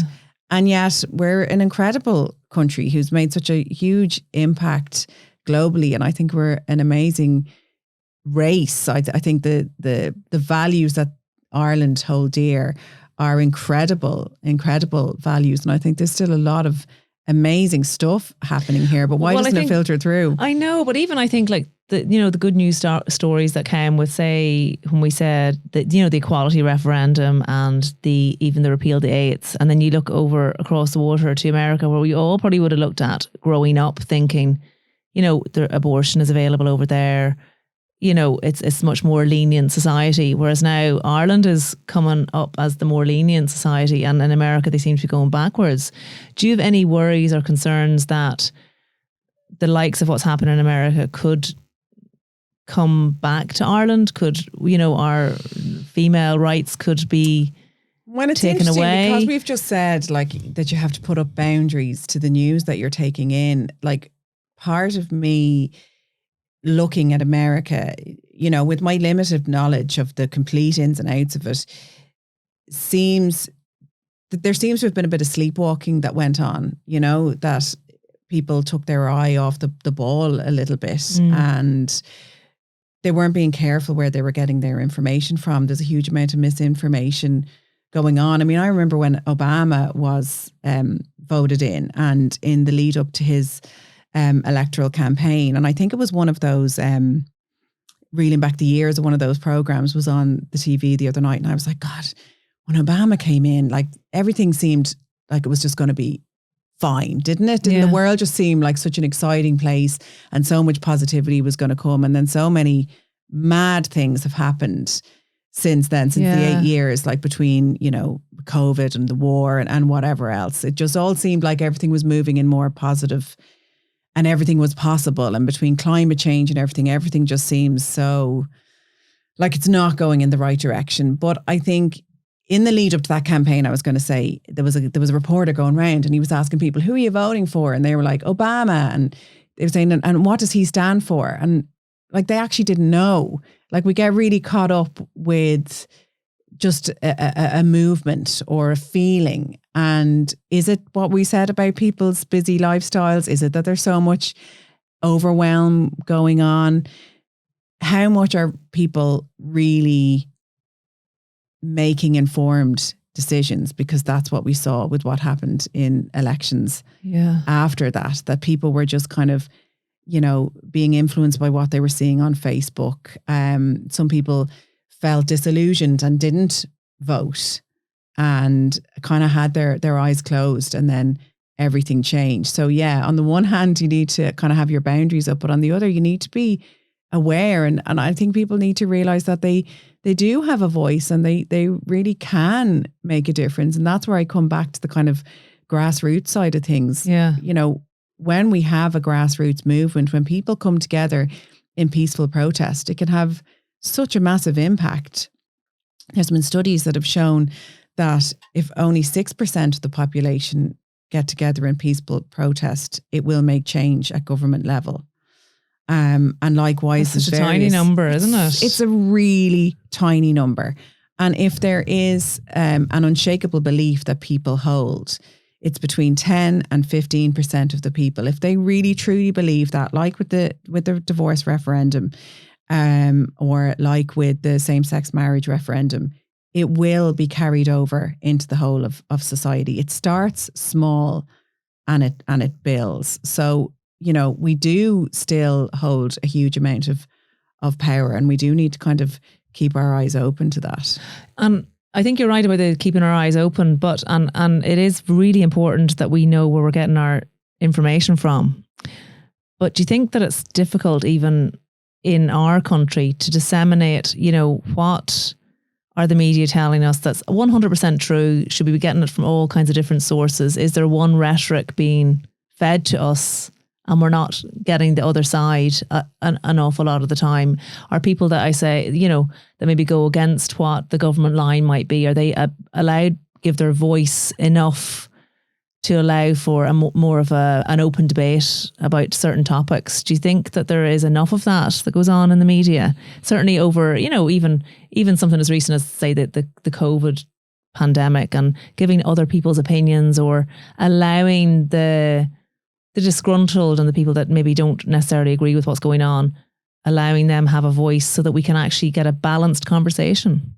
And yet we're an incredible country who's made such a huge impact globally. And I think we're an amazing race. I think the values that Ireland hold dear are incredible values. And I think there's still a lot of amazing stuff happening here, but why doesn't it filter through? I know, but even I think like the good news stories that came with, say, when we said that, the equality referendum and even the repeal of the eights, and then you look over across the water to America, where we all probably would have looked at growing up thinking, the abortion is available over there. It's much more lenient society, whereas now Ireland is coming up as the more lenient society, and in America they seem to be going backwards. Do you have any worries or concerns that the likes of what's happened in America could come back to Ireland? Could, our female rights could be taken away? Because we've just said like that you have to put up boundaries to the news that you're taking in. Like, part of me looking at America, with my limited knowledge of the complete ins and outs of it, there seems to have been a bit of sleepwalking that went on, that people took their eye off the ball a little bit, and they weren't being careful where they were getting their information from. There's a huge amount of misinformation going on. I mean, I remember when Obama was voted in, and in the lead up to his electoral campaign. And I think it was one of those, reeling back the years, of one of those programs was on the TV the other night. And I was like, God, when Obama came in, like everything seemed like it was just going to be fine, didn't it? Didn't the world just seem like such an exciting place, and so much positivity was going to come? And then so many mad things have happened since then, since the 8 years, like between, COVID and the war and whatever else. It just all seemed like everything was moving in more positive and everything was possible. And between climate change and everything just seems so like it's not going in the right direction. But I think in the lead up to that campaign, I was going to say, there was a reporter going around and he was asking people, who are you voting for? And they were like, Obama. And they were saying, and what does he stand for? And like, they actually didn't know. Like, we get really caught up with just a movement or a feeling. And is it what we said about people's busy lifestyles? Is it that there's so much overwhelm going on? How much are people really making informed decisions? Because that's what we saw with what happened in elections after that people were just kind of, being influenced by what they were seeing on Facebook. Some people felt disillusioned and didn't vote and kind of had their eyes closed, and then everything changed. So on the one hand, you need to kind of have your boundaries up, but on the other, you need to be aware. And I think people need to realize that they do have a voice and they really can make a difference. And that's where I come back to the kind of grassroots side of things. Yeah. When we have a grassroots movement, when people come together in peaceful protest, it can have such a massive impact. There's been studies that have shown that if only 6% of the population get together in peaceful protest, it will make change at government level. And likewise, it's such a tiny number, isn't it? It's a really tiny number. And if there is an unshakable belief that people hold, it's between 10 and 15% of the people. If they really truly believe that, like with the divorce referendum, or like with the same-sex marriage referendum, it will be carried over into the whole of society. It starts small and it builds. So, we do still hold a huge amount of power, and we do need to kind of keep our eyes open to that. I think you're right about keeping our eyes open, but and it is really important that we know where we're getting our information from. But do you think that it's difficult even in our country to disseminate, what are the media telling us that's 100% true? Should we be getting it from all kinds of different sources? Is there one rhetoric being fed to us and we're not getting the other side an awful lot of the time? Are people that I say, that maybe go against what the government line might be, are they allowed give their voice enough to allow for a more of an open debate about certain topics? Do you think that there is enough of that goes on in the media? Certainly over, even something as recent as, say, the COVID pandemic, and giving other people's opinions, or allowing the disgruntled and the people that maybe don't necessarily agree with what's going on, allowing them have a voice so that we can actually get a balanced conversation.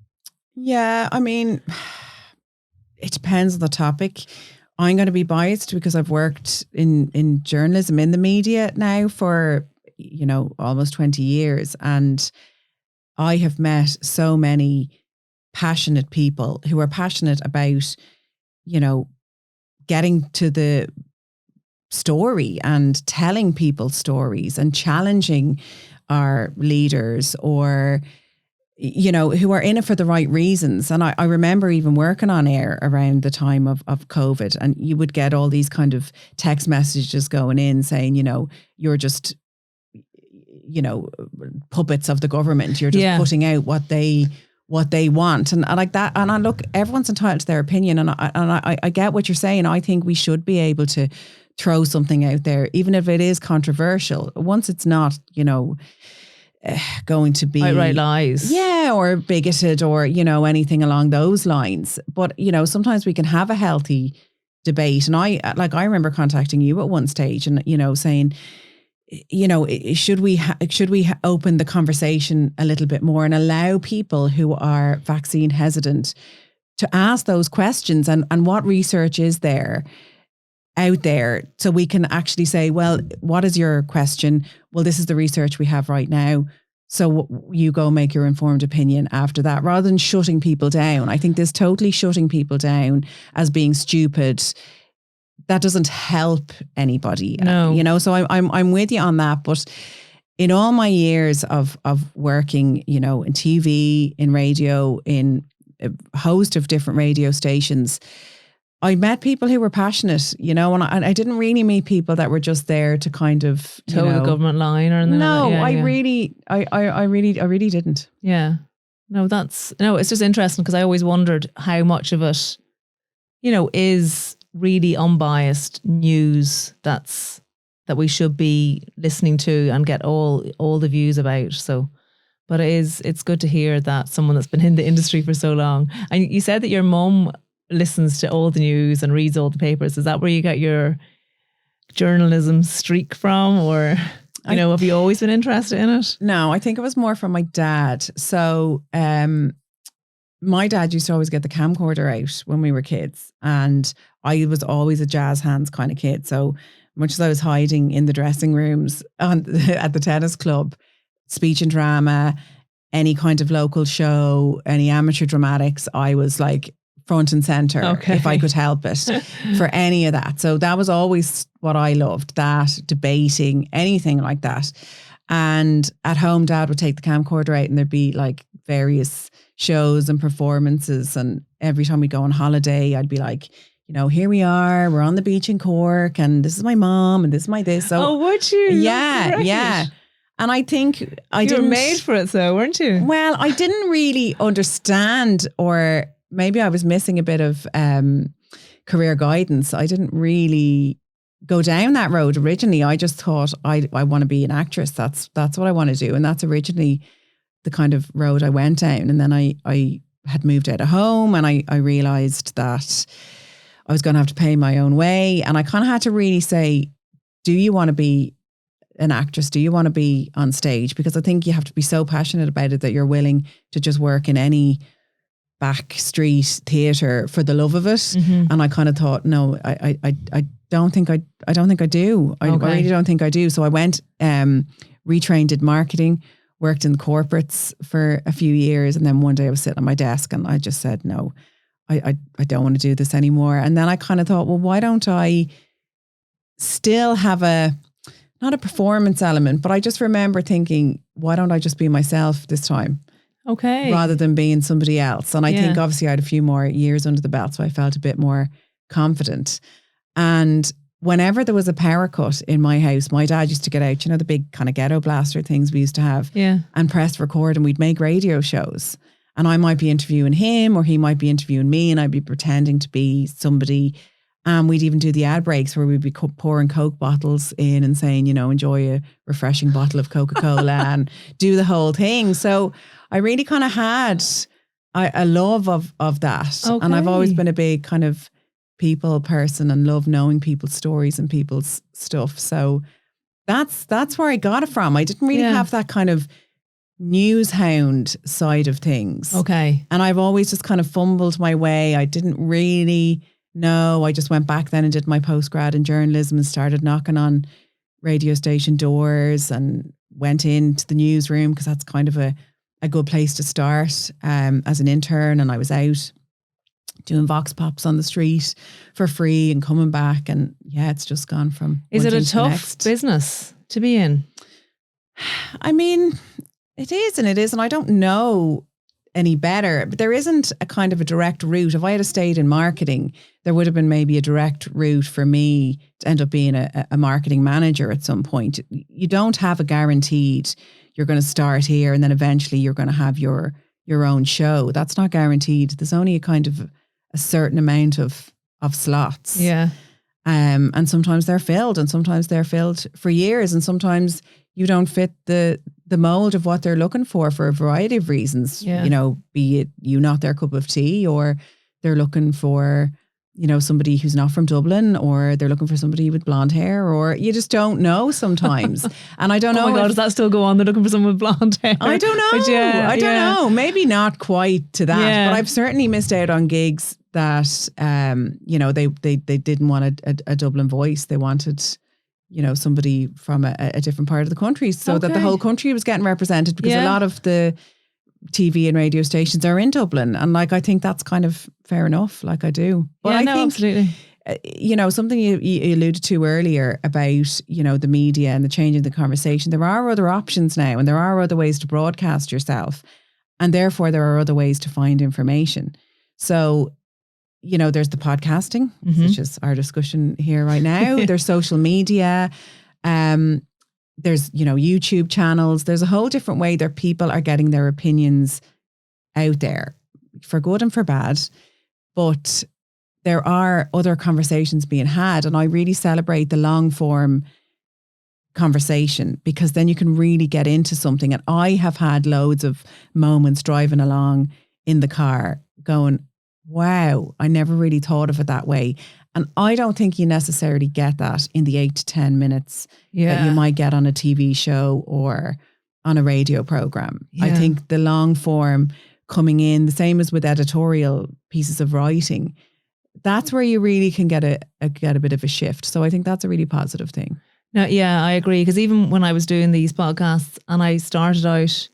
Yeah, I mean, it depends on the topic. I'm going to be biased because I've worked in journalism, in the media now for, almost 20 years. And I have met so many passionate people who are passionate about, getting to the story and telling people stories and challenging our leaders, or who are in it for the right reasons. And I remember even working on air around the time of COVID, and you would get all these kind of text messages going in saying, you're just, puppets of the government. You're just putting out what they want. And I like that. And I look, everyone's entitled to their opinion. And I get what you're saying. I think we should be able to throw something out there, even if it is controversial, once it's not, going to be outright lies, or bigoted, or anything along those lines. But sometimes we can have a healthy debate. And I remember contacting you at one stage and saying, should we open the conversation a little bit more and allow people who are vaccine hesitant to ask those questions, and what research is there out there, so we can actually say, well, what is your question? Well, this is the research we have right now. So you go make your informed opinion after that, rather than shutting people down. I think this totally shutting people down as being stupid, that doesn't help anybody. No. So I'm with you on that. But in all my years of working, in TV, in radio, in a host of different radio stations, I met people who were passionate, you know, and I didn't really meet people that were just there to kind of toe the government line or anything. No, like that. I really didn't. Yeah. No, it's just interesting because I always wondered how much of it, you know, is really unbiased news that we should be listening to and get all the views about. So, but it's good to hear that someone that's been in the industry for so long. And you said that your mum listens to all the news and reads all the papers. Is that where you got your journalism streak from, or have you always been interested in it? No, I think it was more from my dad. So my dad used to always get the camcorder out when we were kids, and I was always a jazz hands kind of kid. So much as I was hiding in the dressing rooms at the tennis club, speech and drama, any kind of local show, any amateur dramatics, I was like front and center if I could help it for any of that. So that was always what I loved, that debating, anything like that. And at home, Dad would take the camcorder out and there'd be like various shows and performances. And every time we'd go on holiday, I'd be like, you know, here we are, we're on the beach in Cork and this is my mom and this is my this. So, would you? Yeah, yeah. And I think you were made for it though, weren't you? Well, I didn't really understand, or maybe I was missing a bit of career guidance. I didn't really go down that road originally. I just thought I want to be an actress. That's what I want to do. And that's originally the kind of road I went down. And then I had moved out of home and I realised that I was going to have to pay my own way. And I kind of had to really say, do you want to be an actress? Do you want to be on stage? Because I think you have to be so passionate about it that you're willing to just work in any back street theatre for the love of it. Mm-hmm. And I kind of thought, no, I don't think I do. I really don't think I do. So I went, retrained, did marketing, worked in corporates for a few years. And then one day I was sitting at my desk and I just said, no, I don't want to do this anymore. And then I kind of thought, well, why don't I still have not a performance element, but I just remember thinking, why don't I just be myself this time? Okay. Rather than being somebody else. And I think obviously I had a few more years under the belt, so I felt a bit more confident. And whenever there was a power cut in my house, my dad used to get out, you know, the big kind of ghetto blaster things we used to have, and press record, and we'd make radio shows. And I might be interviewing him or he might be interviewing me, and I'd be pretending to be somebody. We'd even do the ad breaks where we'd be pouring Coke bottles in and saying, you know, enjoy a refreshing bottle of Coca-Cola and do the whole thing. So I really kind of had a love of that. Okay. And I've always been a big kind of people person and love knowing people's stories and people's stuff. So that's where I got it from. I didn't really have that kind of news hound side of things. Okay. And I've always just kind of fumbled my way. I didn't really know. I just went back then and did my postgrad in journalism and started knocking on radio station doors and went into the newsroom because that's kind of a good place to start as an intern. And I was out doing vox pops on the street for free and coming back. And it's just gone from Is it a tough business to be in? I mean, it is and it is. And I don't know any better, but there isn't a kind of a direct route. If I had stayed in marketing, there would have been maybe a direct route for me to end up being a marketing manager at some point. You don't have a guaranteed you're going to start here and then eventually you're going to have your own show. That's not guaranteed. There's only a kind of a certain amount of slots. Yeah. And sometimes they're filled and sometimes they're filled for years and sometimes you don't fit the mold of what they're looking for a variety of reasons. Yeah. You know, be it you not their cup of tea, or they're looking for, you know, somebody who's not from Dublin, or they're looking for somebody with blonde hair, or you just don't know sometimes. And I don't know. Oh my God, does that still go on? They're looking for someone with blonde hair. I don't know. I don't know. Maybe not quite to that, but I've certainly missed out on gigs that, you know, they didn't want a Dublin voice. They wanted, you know, somebody from a different part of the country so that the whole country was getting represented, because a lot of the TV and radio stations are in Dublin. And like, I think that's kind of fair enough. Like I do. But I think, absolutely. You know, something you alluded to earlier about, you know, the media and the changing the conversation. There are other options now and there are other ways to broadcast yourself. And therefore there are other ways to find information. So there's the podcasting, Mm-hmm. which is our discussion here right now. There's social media. There's, YouTube channels. There's a whole different way that people are getting their opinions out there, for good and for bad. But there are other conversations being had. And I really celebrate the long form conversation, because then you can really get into something. And I have had loads of moments driving along in the car going, wow, I never really thought of it that way. And I don't think you necessarily get that in the 8 to 10 minutes that you might get on a TV show or on a radio program. Yeah. I think the long form coming in, the same as with editorial pieces of writing, that's where you really can get a bit of a shift. So I think that's a really positive thing. No, yeah, I agree. Because even when I was doing these podcasts and I started out,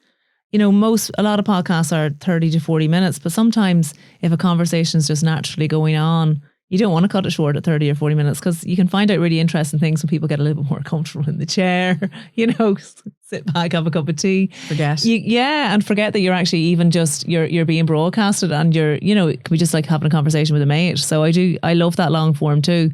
a lot of podcasts are 30 to 40 minutes, but sometimes if a conversation is just naturally going on, you don't want to cut it short at 30 or 40 minutes, because you can find out really interesting things when people get a little bit more comfortable in the chair, sit back, have a cup of tea. Forget. And forget that you're actually even just, you're being broadcasted, and it can be just like having a conversation with a mate. So I love that long form too.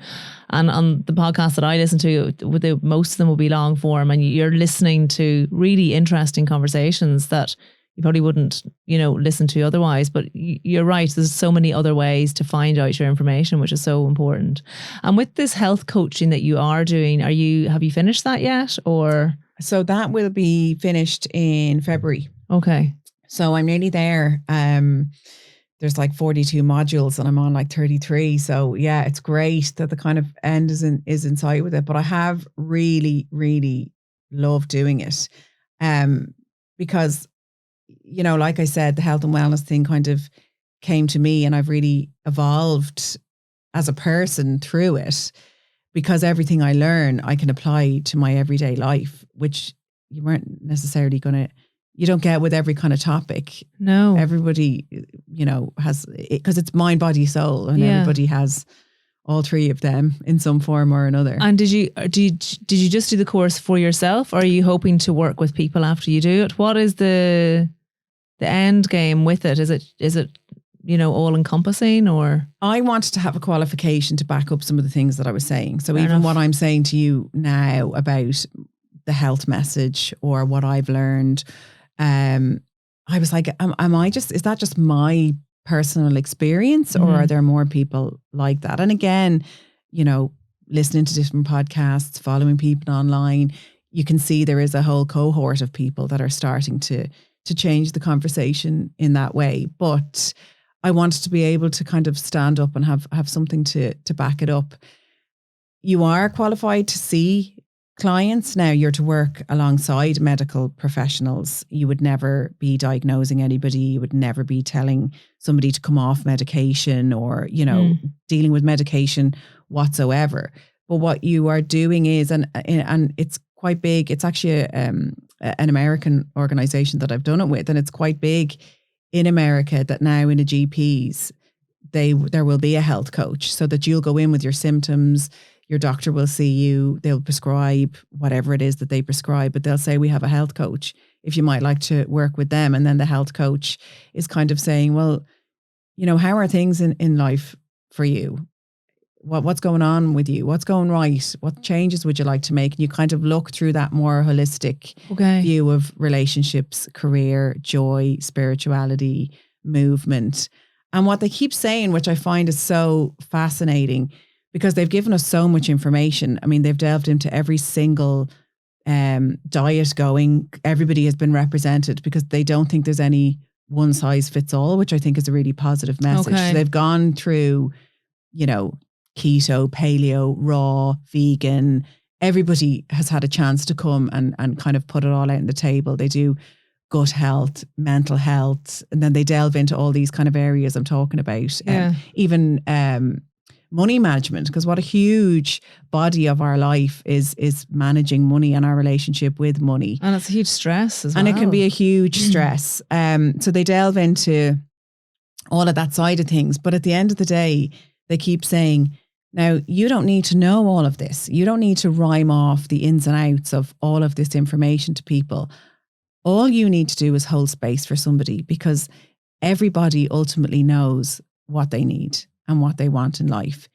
And on the podcast that I listen to, most of them will be long form, and you're listening to really interesting conversations that you probably wouldn't, listen to otherwise. But you're right. There's so many other ways to find out your information, which is so important. And with this health coaching that you are doing, have you finished that yet, or? So that will be finished in February. Okay. So I'm nearly there. There's like 42 modules and I'm on like 33. So yeah, it's great that the kind of end is in sight with it. But I have really, really loved doing it. Because, like I said, the health and wellness thing kind of came to me, and I've really evolved as a person through it, because everything I learn, I can apply to my everyday life, which you weren't necessarily you don't get with every kind of topic. No. Everybody, has, because it's mind, body, soul, and everybody has all three of them in some form or another. And did you just do the course for yourself, or are you hoping to work with people after you do it? What is the end game with it? Is it all encompassing, or? I wanted to have a qualification to back up some of the things that I was saying. So Fair even enough. what I'm saying to you now about the health message or what I've learned, I was like, is that just my personal experience, or are there more people like that? And again, listening to different podcasts, following people online, you can see there is a whole cohort of people that are starting to change the conversation in that way. But I wanted to be able to kind of stand up and have something to back it up. You are qualified to see clients. Now you're to work alongside medical professionals. You would never be diagnosing anybody. You would never be telling somebody to come off medication or, dealing with medication whatsoever. But what you are doing is, and it's quite big. It's actually an American organization that I've done it with, and it's quite big in America that now in a GPs, there will be a health coach, so that you'll go in with your symptoms. Your doctor will see you, they'll prescribe whatever it is that they prescribe, but they'll say, we have a health coach, if you might like to work with them. And then the health coach is kind of saying, well, how are things in life for you? What's going on with you? What's going right? What changes would you like to make? And you kind of look through that more holistic view of relationships, career, joy, spirituality, movement. And what they keep saying, which I find is so fascinating, because they've given us so much information. I mean, they've delved into every single diet going. Everybody has been represented, because they don't think there's any one size fits all, which I think is a really positive message. Okay. So they've gone through, keto, paleo, raw, vegan. Everybody has had a chance to come and kind of put it all out on the table. They do gut health, mental health, and then they delve into all these kind of areas I'm talking about. Yeah. Even money management, because what a huge body of our life is managing money and our relationship with money. And it's a huge stress as well. And it can be a huge stress. So they delve into all of that side of things. But at the end of the day, they keep saying, now, you don't need to know all of this. You don't need to rhyme off the ins and outs of all of this information to people. All you need to do is hold space for somebody, because everybody ultimately knows what they need and what they want in life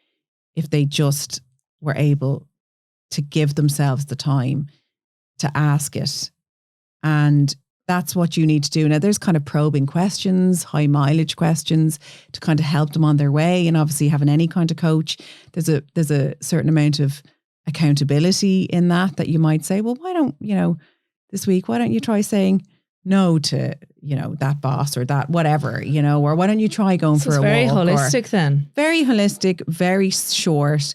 if they just were able to give themselves the time to ask it. And that's what you need to do. Now, there's kind of probing questions, high mileage questions to kind of help them on their way. And obviously having any kind of coach, there's a certain amount of accountability in that you might say, well, why don't, this week, why don't you try saying no to, that boss or that whatever, or why don't you try going for a walk? It's very holistic then. Very holistic, very short,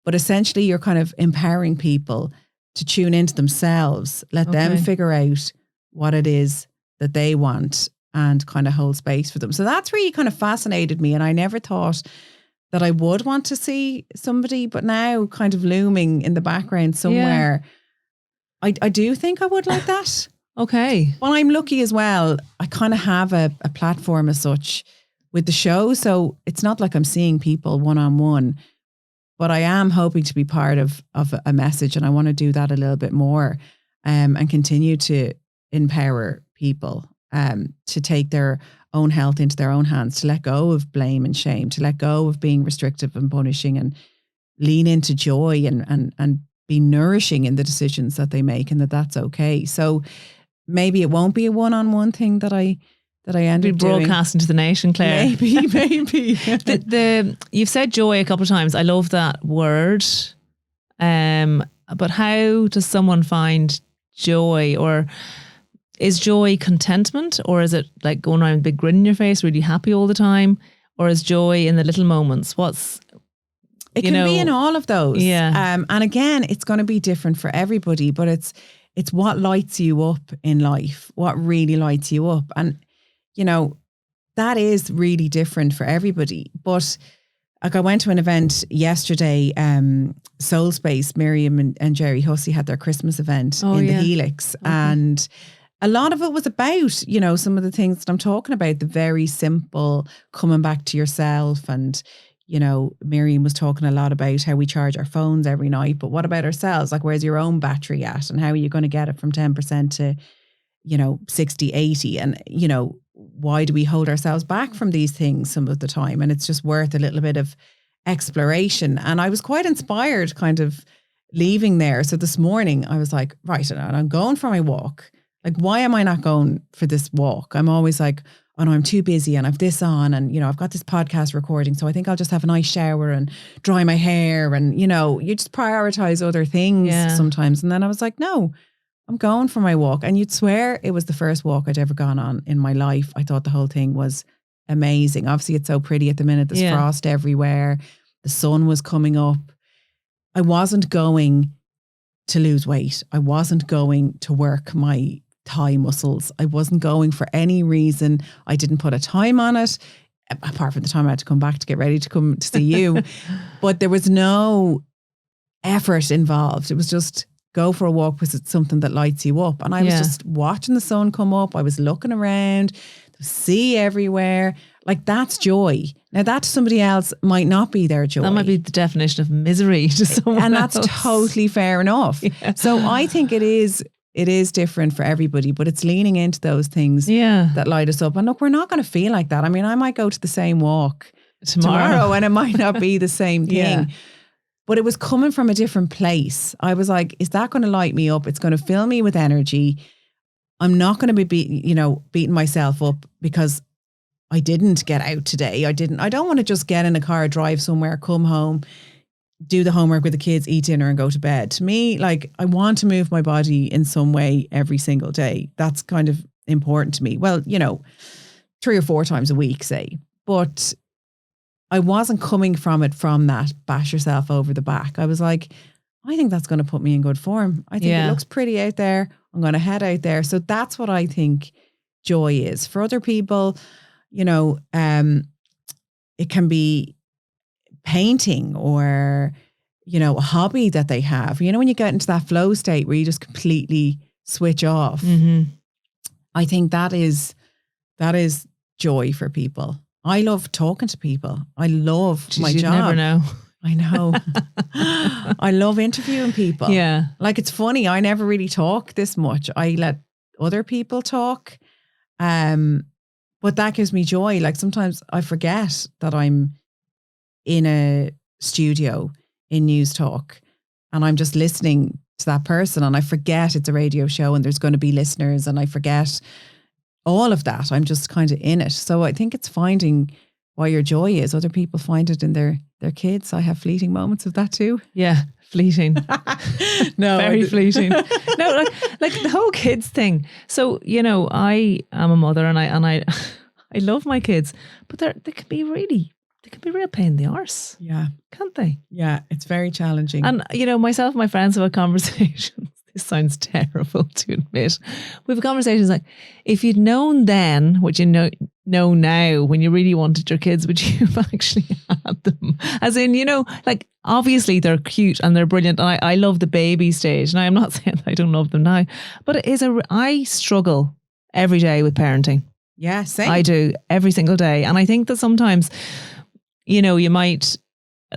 but essentially you're kind of empowering people to tune into themselves, let them figure out what it is that they want and kind of hold space for them. So that's really kind of fascinated me. And I never thought that I would want to see somebody, but now kind of looming in the background somewhere, I do think I would like that. Okay. Well, I'm lucky as well. I kind of have a platform as such with the show. So it's not like I'm seeing people one-on-one, but I am hoping to be part of a message, and I want to do that a little bit more and continue to empower people to take their own health into their own hands, to let go of blame and shame, to let go of being restrictive and punishing, and lean into joy and be nourishing in the decisions that they make, and that's okay. So maybe it won't be a one-on-one thing that I end up doing. Broadcasting to the nation, Claire. Maybe. You've said joy a couple of times. I love that word. But how does someone find joy? Or is joy contentment? Or is it like going around with a big grin in your face, really happy all the time? Or is joy in the little moments? It can be in all of those. Yeah. And again, it's going to be different for everybody, but it's what lights you up in life, what really lights you up. And that is really different for everybody. But like, I went to an event yesterday, Soul Space, Miriam and Jerry Hussey had their Christmas event in the Helix. Okay. And a lot of it was about, some of the things that I'm talking about, the very simple coming back to yourself. And, Miriam was talking a lot about how we charge our phones every night, but what about ourselves? Like, where's your own battery at? And how are you going to get it from 10% to 60, 80? And, why do we hold ourselves back from these things some of the time? And it's just worth a little bit of exploration. And I was quite inspired kind of leaving there. So this morning I was like, right, and I'm going for my walk. Like, why am I not going for this walk? I'm always like, oh no, I'm too busy and I've this on and, I've got this podcast recording. So I think I'll just have a nice shower and dry my hair. And, you just prioritize other things sometimes. And then I was like, no, I'm going for my walk. And you'd swear it was the first walk I'd ever gone on in my life. I thought the whole thing was amazing. Obviously, it's so pretty at the minute. There's frost everywhere. The sun was coming up. I wasn't going to lose weight. I wasn't going to work my thigh muscles. I wasn't going for any reason. I didn't put a time on it, apart from the time I had to come back to get ready to come to see you. But there was no effort involved. It was just go for a walk because it's something that lights you up. And I was just watching the sun come up. I was looking around, the sea everywhere. Like, that's joy. Now, that to somebody else might not be their joy. That might be the definition of misery to someone and else. That's totally fair enough. Yeah. So I think it is different for everybody, but it's leaning into those things that light us up. And look, we're not going to feel like that. I mean, I might go to the same walk tomorrow and it might not be the same thing. But it was coming from a different place. I was like, is that going to light me up? It's going to fill me with energy. I'm not going to be beating myself up because I didn't get out today. I don't want to just get in a car, drive somewhere, come home, do the homework with the kids, eat dinner and go to bed. To me, like, I want to move my body in some way every single day. That's kind of important to me. Well, 3 or 4 times a week, say. But I wasn't coming from that bash yourself over the back. I was like, I think that's going to put me in good form. I think it looks pretty out there. I'm going to head out there. So that's what I think joy is. For other people, it can be painting or, a hobby that they have. When you get into that flow state where you just completely switch off, I think that is joy for people. I love talking to people. I love my job. You never know. I know. I love interviewing people. Yeah. Like, it's funny. I never really talk this much. I let other people talk. But that gives me joy. Like, sometimes I forget that I'm in a studio in News Talk and I'm just listening to that person and I forget it's a radio show and there's going to be listeners and I forget all of that. I'm just kind of in it. So I think it's finding what your joy is. Other people find it in their kids. I have fleeting moments of that too. Yeah, fleeting. No, very fleeting. No, like the whole kids thing. So, you know, I am a mother and I I love my kids, but they can be real pain in the arse. Yeah. Can't they? Yeah, it's very challenging. And, you know, myself and my friends have a conversation. This sounds terrible to admit. We have conversations like, if you'd known then what you know now when you really wanted your kids, would you have actually had them? As in, you know, like obviously they're cute and they're brilliant. And I love the baby stage. And I'm not saying I don't love them now, but I struggle every day with parenting. Yeah, same. I do every single day. And I think that sometimes, you know, you might,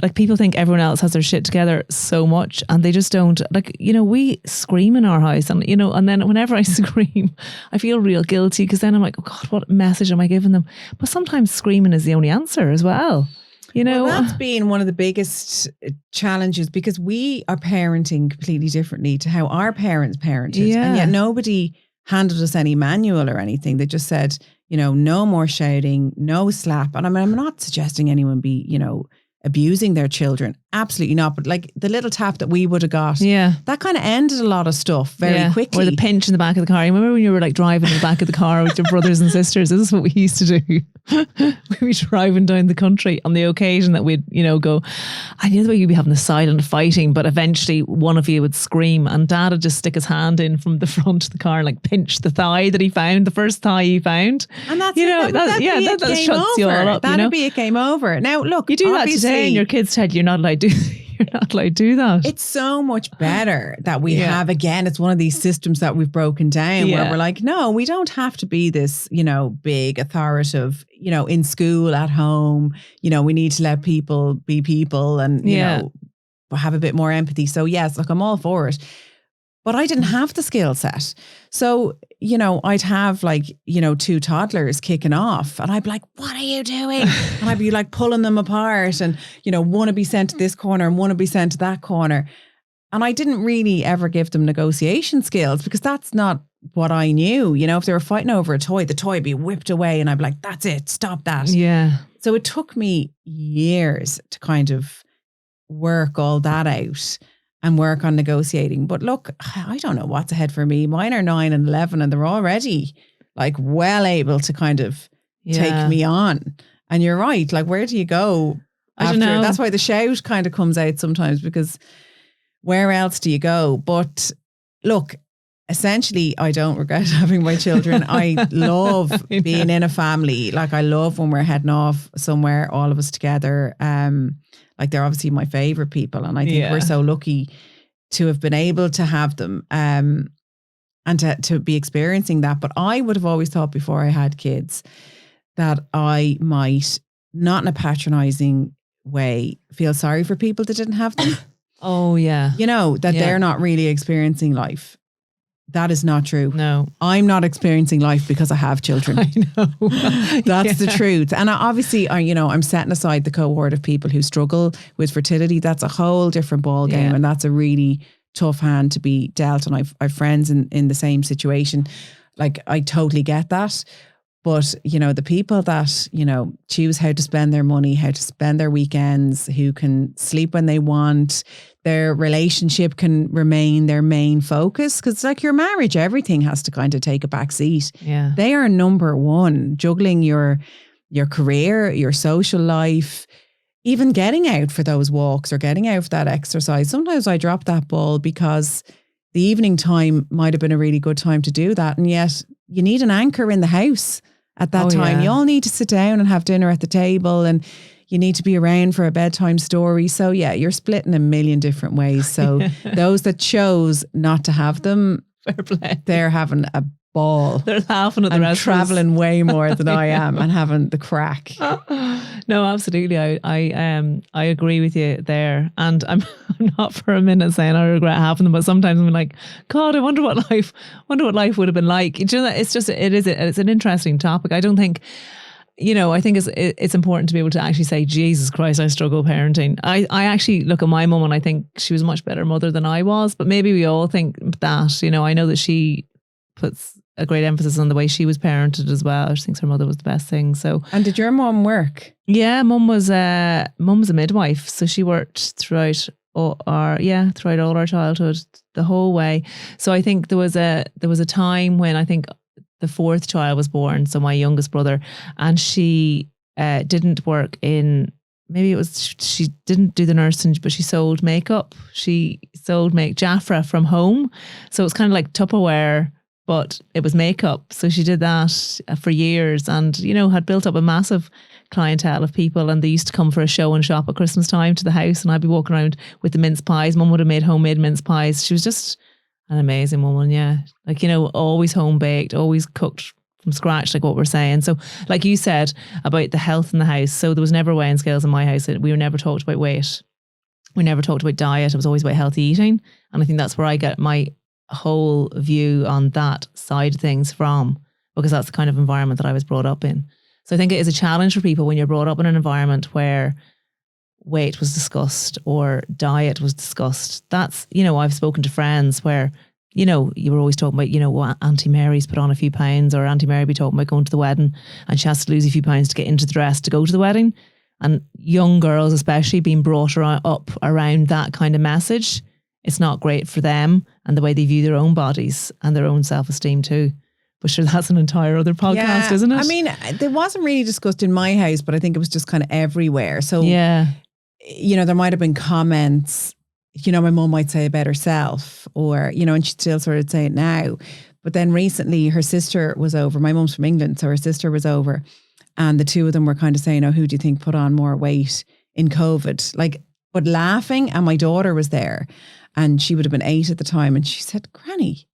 like people think everyone else has their shit together so much and they just don't. Like, you know, we scream in our house and, you know, and then whenever I scream, I feel real guilty because then I'm like, oh God, what message am I giving them? But sometimes screaming is the only answer as well. You know, well, that's been one of the biggest challenges because we are parenting completely differently to how our parents parented. Yeah. And yet nobody handed us any manual or anything. They just said, you know, no more shouting, no slap. And I mean, I'm not suggesting anyone be, you know, abusing their children. Absolutely not. But like the little tap that we would have got, that kind of ended a lot of stuff very quickly. Or the pinch in the back of the car. You remember when you were like driving in the back of the car with your brothers and sisters? This is what we used to do. We'd be driving down the country on the occasion that we'd, you know, go, I knew the way you'd be having the silent fighting, but eventually one of you would scream and Dad would just stick his hand in from the front of the car and like pinch the thigh that he found, the first thigh he found. And that's, you know, that shuts you all up. That'd be a game over. Now, look, you do that today and your kids tell you you're not allowed to you're not allowed to do that. It's so much better that we have, again, it's one of these systems that we've broken down where we're like, no, we don't have to be this, you know, big authoritative, you know, in school, at home, you know, we need to let people be people and, you know, have a bit more empathy. So yes, look, I'm all for it. But I didn't have the skill set. So, you know, I'd have like, you know, 2 toddlers kicking off and I'd be like, what are you doing? And I'd be like pulling them apart and, you know, one would be sent to this corner and one would be sent to that corner. And I didn't really ever give them negotiation skills because that's not what I knew. You know, if they were fighting over a toy, the toy would be whipped away and I'd be like, that's it, stop that. Yeah. So it took me years to kind of work all that out and work on negotiating. But look, I don't know what's ahead for me. Mine are 9 and 11 and they're already like well able to kind of take me on. And you're right. Like, where do you go after? I don't know. That's why the shout kind of comes out sometimes because where else do you go? But look, essentially, I don't regret having my children. I love being in a family. Like I love when we're heading off somewhere, all of us together. Like they're obviously my favorite people. And I think we're so lucky to have been able to have them and to be experiencing that. But I would have always thought before I had kids that I might, not in a patronizing way, feel sorry for people that didn't have them. Oh, yeah. You know, that they're not really experiencing life. That is not true. No. I'm not experiencing life because I have children. I know. That's the truth. And obviously, I'm setting aside the cohort of people who struggle with fertility. That's a whole different ball game. And that's a really tough hand to be dealt. And I've friends in the same situation. Like, I totally get that. But, you know, the people that, you know, choose how to spend their money, how to spend their weekends, who can sleep when they want, their relationship can remain their main focus. Because like your marriage, everything has to kind of take a back seat. Yeah. They are number one, juggling your career, your social life, even getting out for those walks or getting out for that exercise. Sometimes I drop that ball because the evening time might have been a really good time to do that. And yet you need an anchor in the house at that time. Yeah. You all need to sit down and have dinner at the table and you need to be around for a bedtime story. So yeah, you're split in a million different ways. So those that chose not to have them, fair play. They're having a ball. They're laughing at the rest traveling way more than I am and having the crack. No, absolutely. I agree with you there. And I'm not for a minute saying I regret having them, but sometimes I'm like, God, I wonder what life would have been like. Do you know that it's an interesting topic. I don't think, I think it's important to be able to actually say, Jesus Christ, I struggle parenting. I actually look at my mum and I think she was a much better mother than I was, but maybe we all think that, I know that she puts a great emphasis on the way she was parented as well. She thinks her mother was the best thing. So, And did your mum work? yeah, mum was a midwife. So she worked throughout all our childhood, the whole way. So I think there was a time when I think the fourth child was born, so my youngest brother, and she didn't work in, maybe it was, she didn't do the nursing, but she sold makeup. She sold Jaffra from home. So it was kind of like Tupperware, but it was makeup. So she did that for years and, had built up a massive clientele of people, and they used to come for a show and shop at Christmas time to the house, and I'd be walking around with the mince pies. Mum would have made homemade mince pies. She was just an amazing woman, yeah. Like, always home baked, always cooked from scratch, like what we're saying. So like you said about the health in the house, so there was never weighing scales in my house. We were never talked about weight. We never talked about diet. It was always about healthy eating. And I think that's where I get my whole view on that side of things from, because that's the kind of environment that I was brought up in. So I think it is a challenge for people when you're brought up in an environment where weight was discussed or diet was discussed. That's, I've spoken to friends where, you were always talking about, well, Auntie Mary's put on a few pounds, or Auntie Mary be talking about going to the wedding and she has to lose a few pounds to get into the dress to go to the wedding. And young girls, especially, being brought up around that kind of message, it's not great for them and the way they view their own bodies and their own self-esteem too. But sure, that's an entire other podcast, isn't it? I mean, it wasn't really discussed in my house, but I think it was just kind of everywhere. So, yeah, there might have been comments, my mum might say about herself, or, and she'd still sort of say it now. But then recently her sister was over. My mum's from England, so her sister was over. And the two of them were kind of saying, who do you think put on more weight in COVID? Like, but laughing. And my daughter was there and she would have been 8 at the time. And she said, Granny,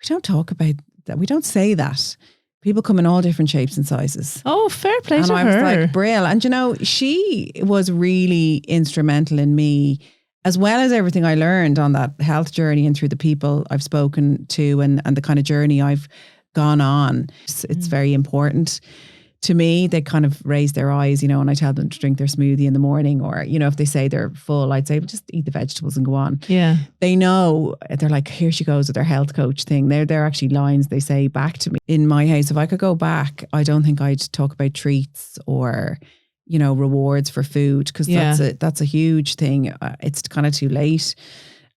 we don't talk about that. We don't say that. People come in all different shapes and sizes. Oh, fair play to her. And I was like, brill. And she was really instrumental in me, as well as everything I learned on that health journey and through the people I've spoken to and the kind of journey I've gone on. It's very important to me. They kind of raise their eyes, and I tell them to drink their smoothie in the morning, or, if they say they're full, I'd say, just eat the vegetables and go on. Yeah. They know, they're like, here she goes with their health coach thing. They're actually lines they say back to me. In my house, if I could go back, I don't think I'd talk about treats or, rewards for food, because that's a huge thing. It's kind of too late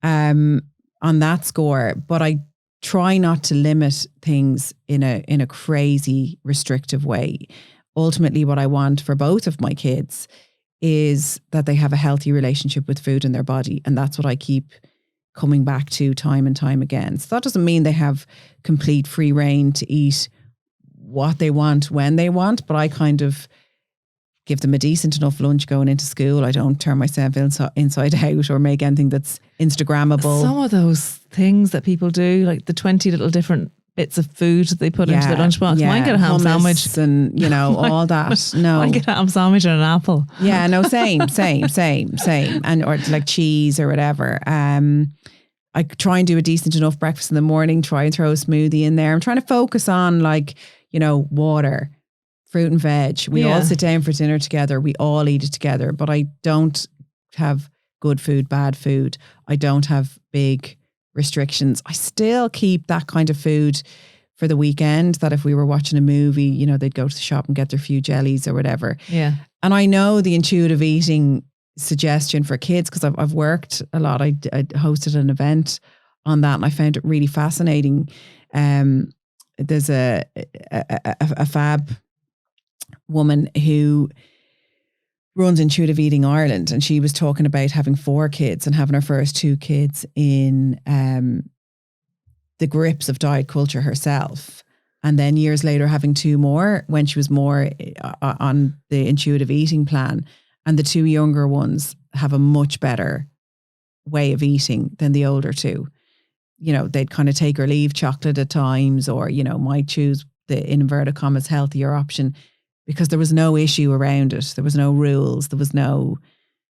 on that score. But I try not to limit things in a crazy restrictive way. Ultimately, what I want for both of my kids is that they have a healthy relationship with food and their body. And that's what I keep coming back to time and time again. So that doesn't mean they have complete free reign to eat what they want when they want, but I kind of give them a decent enough lunch going into school. I don't turn myself inside out or make anything that's Instagrammable. Some of those things that people do, like the 20 little different bits of food that they put into their lunchbox. Yeah, mine get a ham sandwich. And, all that. No. I get a ham sandwich and an apple. Yeah, no, same. And, or like cheese or whatever. I try and do a decent enough breakfast in the morning, try and throw a smoothie in there. I'm trying to focus on water, fruit and veg. We all sit down for dinner together. We all eat it together. But I don't have good food, bad food. I don't have big restrictions. I still keep that kind of food for the weekend, that if we were watching a movie, they'd go to the shop and get their few jellies or whatever. Yeah. And I know the intuitive eating suggestion for kids, because I've worked a lot. I hosted an event on that and I found it really fascinating. There's a fab woman who runs Intuitive Eating Ireland, and she was talking about having 4 kids and having her first 2 kids in the grips of diet culture herself, and then years later having 2 more when she was more on the intuitive eating plan, and the 2 younger ones have a much better way of eating than the older 2. They'd kind of take or leave chocolate at times, or might choose the, in inverted commas, healthier option, because there was no issue around it. There was no rules. There was no...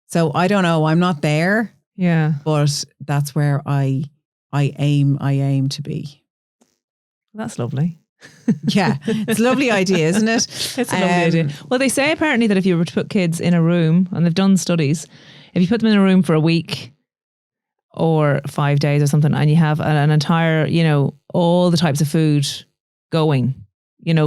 So I don't know. I'm not there. Yeah. But that's where I aim to be. That's lovely. Yeah, it's a lovely idea, isn't it? It's a lovely idea. Well, they say apparently that if you were to put kids in a room, and they've done studies, if you put them in a room for a week or 5 days or something, and you have an entire, all the types of food going,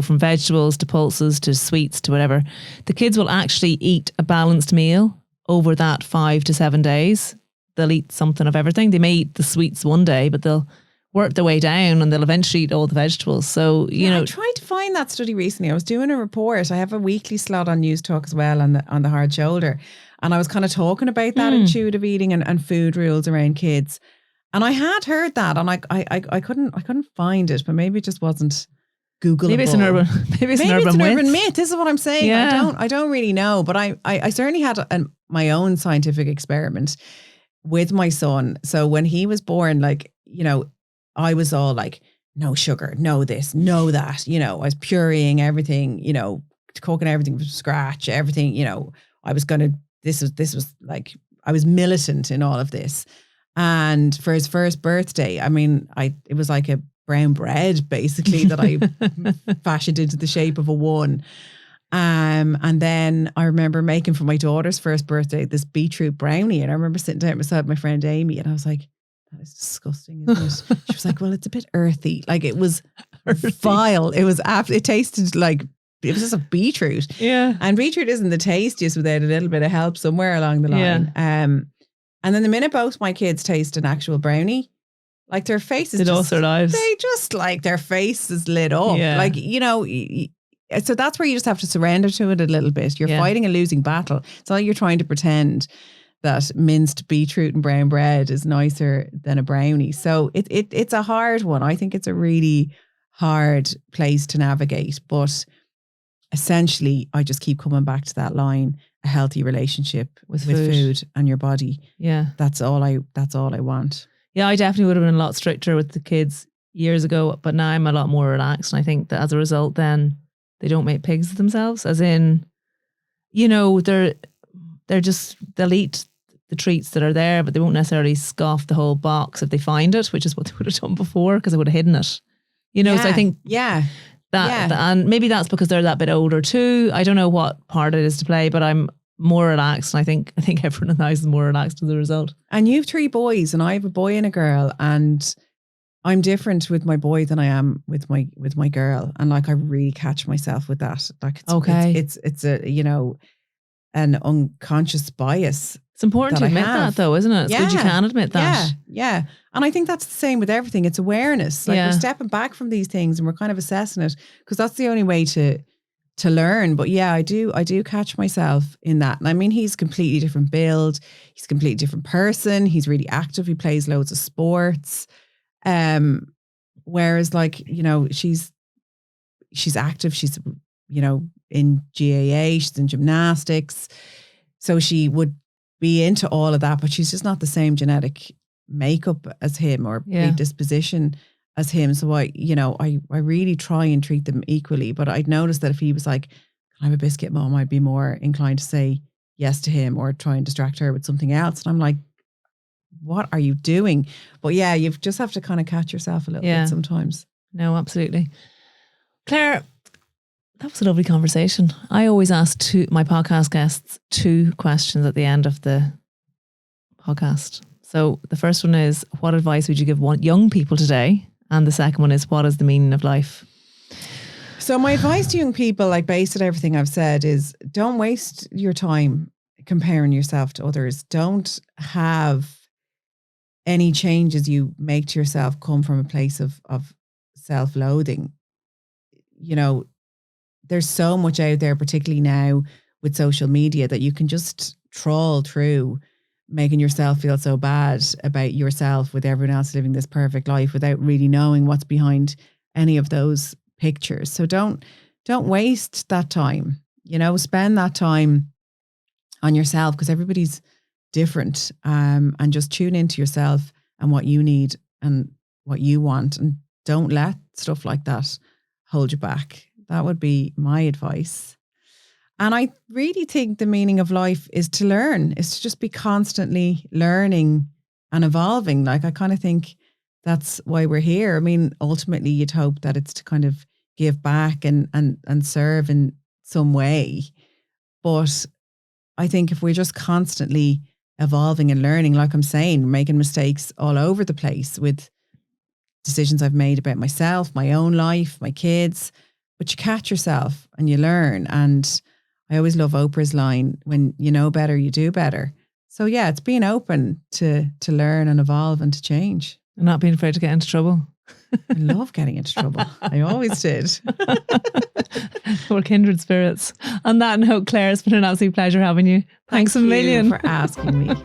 from vegetables to pulses to sweets to whatever, the kids will actually eat a balanced meal over that 5 to 7 days. They'll eat something of everything. They may eat the sweets one day, but they'll work their way down and they'll eventually eat all the vegetables. So, I tried to find that study recently. I was doing a report. I have a weekly slot on News Talk as well on the hard shoulder. And I was kind of talking about that intuitive eating and food rules around kids. And I had heard that, and I couldn't find it, but maybe it just wasn't Googleable. Maybe it's an urban myth. This is what I'm saying. Yeah. I don't really know, but I certainly had my own scientific experiment with my son. So when he was born, I was all like, no sugar, no this, no that. I was pureeing everything, cooking everything from scratch, everything. I was militant in all of this. And for his first birthday, it was like a brown bread basically that I fashioned into the shape of a one. And then I remember making for my daughter's first birthday this beetroot brownie, and I remember sitting down beside my friend Amy, and I was like, that is disgusting, isn't it? She was like, well, it's a bit earthy. Like, it was vile. It was it tasted like it was just a beetroot. Yeah. And beetroot isn't the tastiest without a little bit of help somewhere along the line. Yeah. And then the minute both my kids taste an actual brownie, like, their faces It also lives. They just, like, their faces lit up. Yeah. Like, so that's where you just have to surrender to it a little bit. You're fighting a losing battle. It's not like you're trying to pretend that minced beetroot and brown bread is nicer than a brownie. So it's a hard one. I think it's a really hard place to navigate. But essentially, I just keep coming back to that line: a healthy relationship with food and your body. Yeah. That's all I want. Yeah, I definitely would have been a lot stricter with the kids years ago, but now I'm a lot more relaxed. And I think that as a result, then they don't make pigs of themselves, as in, they'll eat the treats that are there, but they won't necessarily scoff the whole box if they find it, which is what they would have done before, because they would have hidden it. So I think and maybe that's because they're that bit older too. I don't know what part it is to play, but I'm more relaxed, and I think everyone in the house is more relaxed as a result. And you have 3 boys, and I have a boy and a girl, and I'm different with my boy than I am with my girl, and like, I really catch myself with that. Like, it's a an unconscious bias. It's important to admit that, though, isn't it? It's good you can admit that. Yeah. And I think that's the same with everything. It's awareness. Like, we're stepping back from these things and we're kind of assessing it, because that's the only way to learn. But yeah, I do catch myself in that. And I mean, he's completely different build. He's a completely different person. He's really active. He plays loads of sports. Whereas, like, she's active. She's, in GAA, she's in gymnastics. So she would be into all of that, but she's just not the same genetic makeup as him or predisposition as him. So I really try and treat them equally. But I'd noticed that if he was like, "Can I have a biscuit, Mom?" I'd be more inclined to say yes to him or try and distract her with something else. And I'm like, what are you doing? But yeah, you just have to kind of catch yourself a little bit sometimes. No, absolutely. Claire, that was a lovely conversation. I always ask my podcast guests 2 questions at the end of the podcast. So the first one is, what advice would you give young people today? And the second one is, what is the meaning of life? So my advice to young people, like, based on everything I've said, is don't waste your time comparing yourself to others. Don't have any changes you make to yourself come from a place of self-loathing. There's so much out there, particularly now with social media, that you can just trawl through, making yourself feel so bad about yourself with everyone else living this perfect life without really knowing what's behind any of those pictures. So don't waste that time. Spend that time on yourself, because everybody's different, and just tune into yourself and what you need and what you want, and don't let stuff like that hold you back. That would be my advice. And I really think the meaning of life is to learn, is to just be constantly learning and evolving. Like, I kind of think that's why we're here. I mean, ultimately, you'd hope that it's to kind of give back and serve in some way. But I think if we're just constantly evolving and learning, like I'm saying, making mistakes all over the place with decisions I've made about myself, my own life, my kids, but you catch yourself and you learn. And I always love Oprah's line, when you know better, you do better. So yeah, it's being open to learn and evolve and to change. And not being afraid to get into trouble. I love getting into trouble. I always did. We're kindred spirits. On that note, Claire, it's been an absolute pleasure having you. Thanks a million for asking me.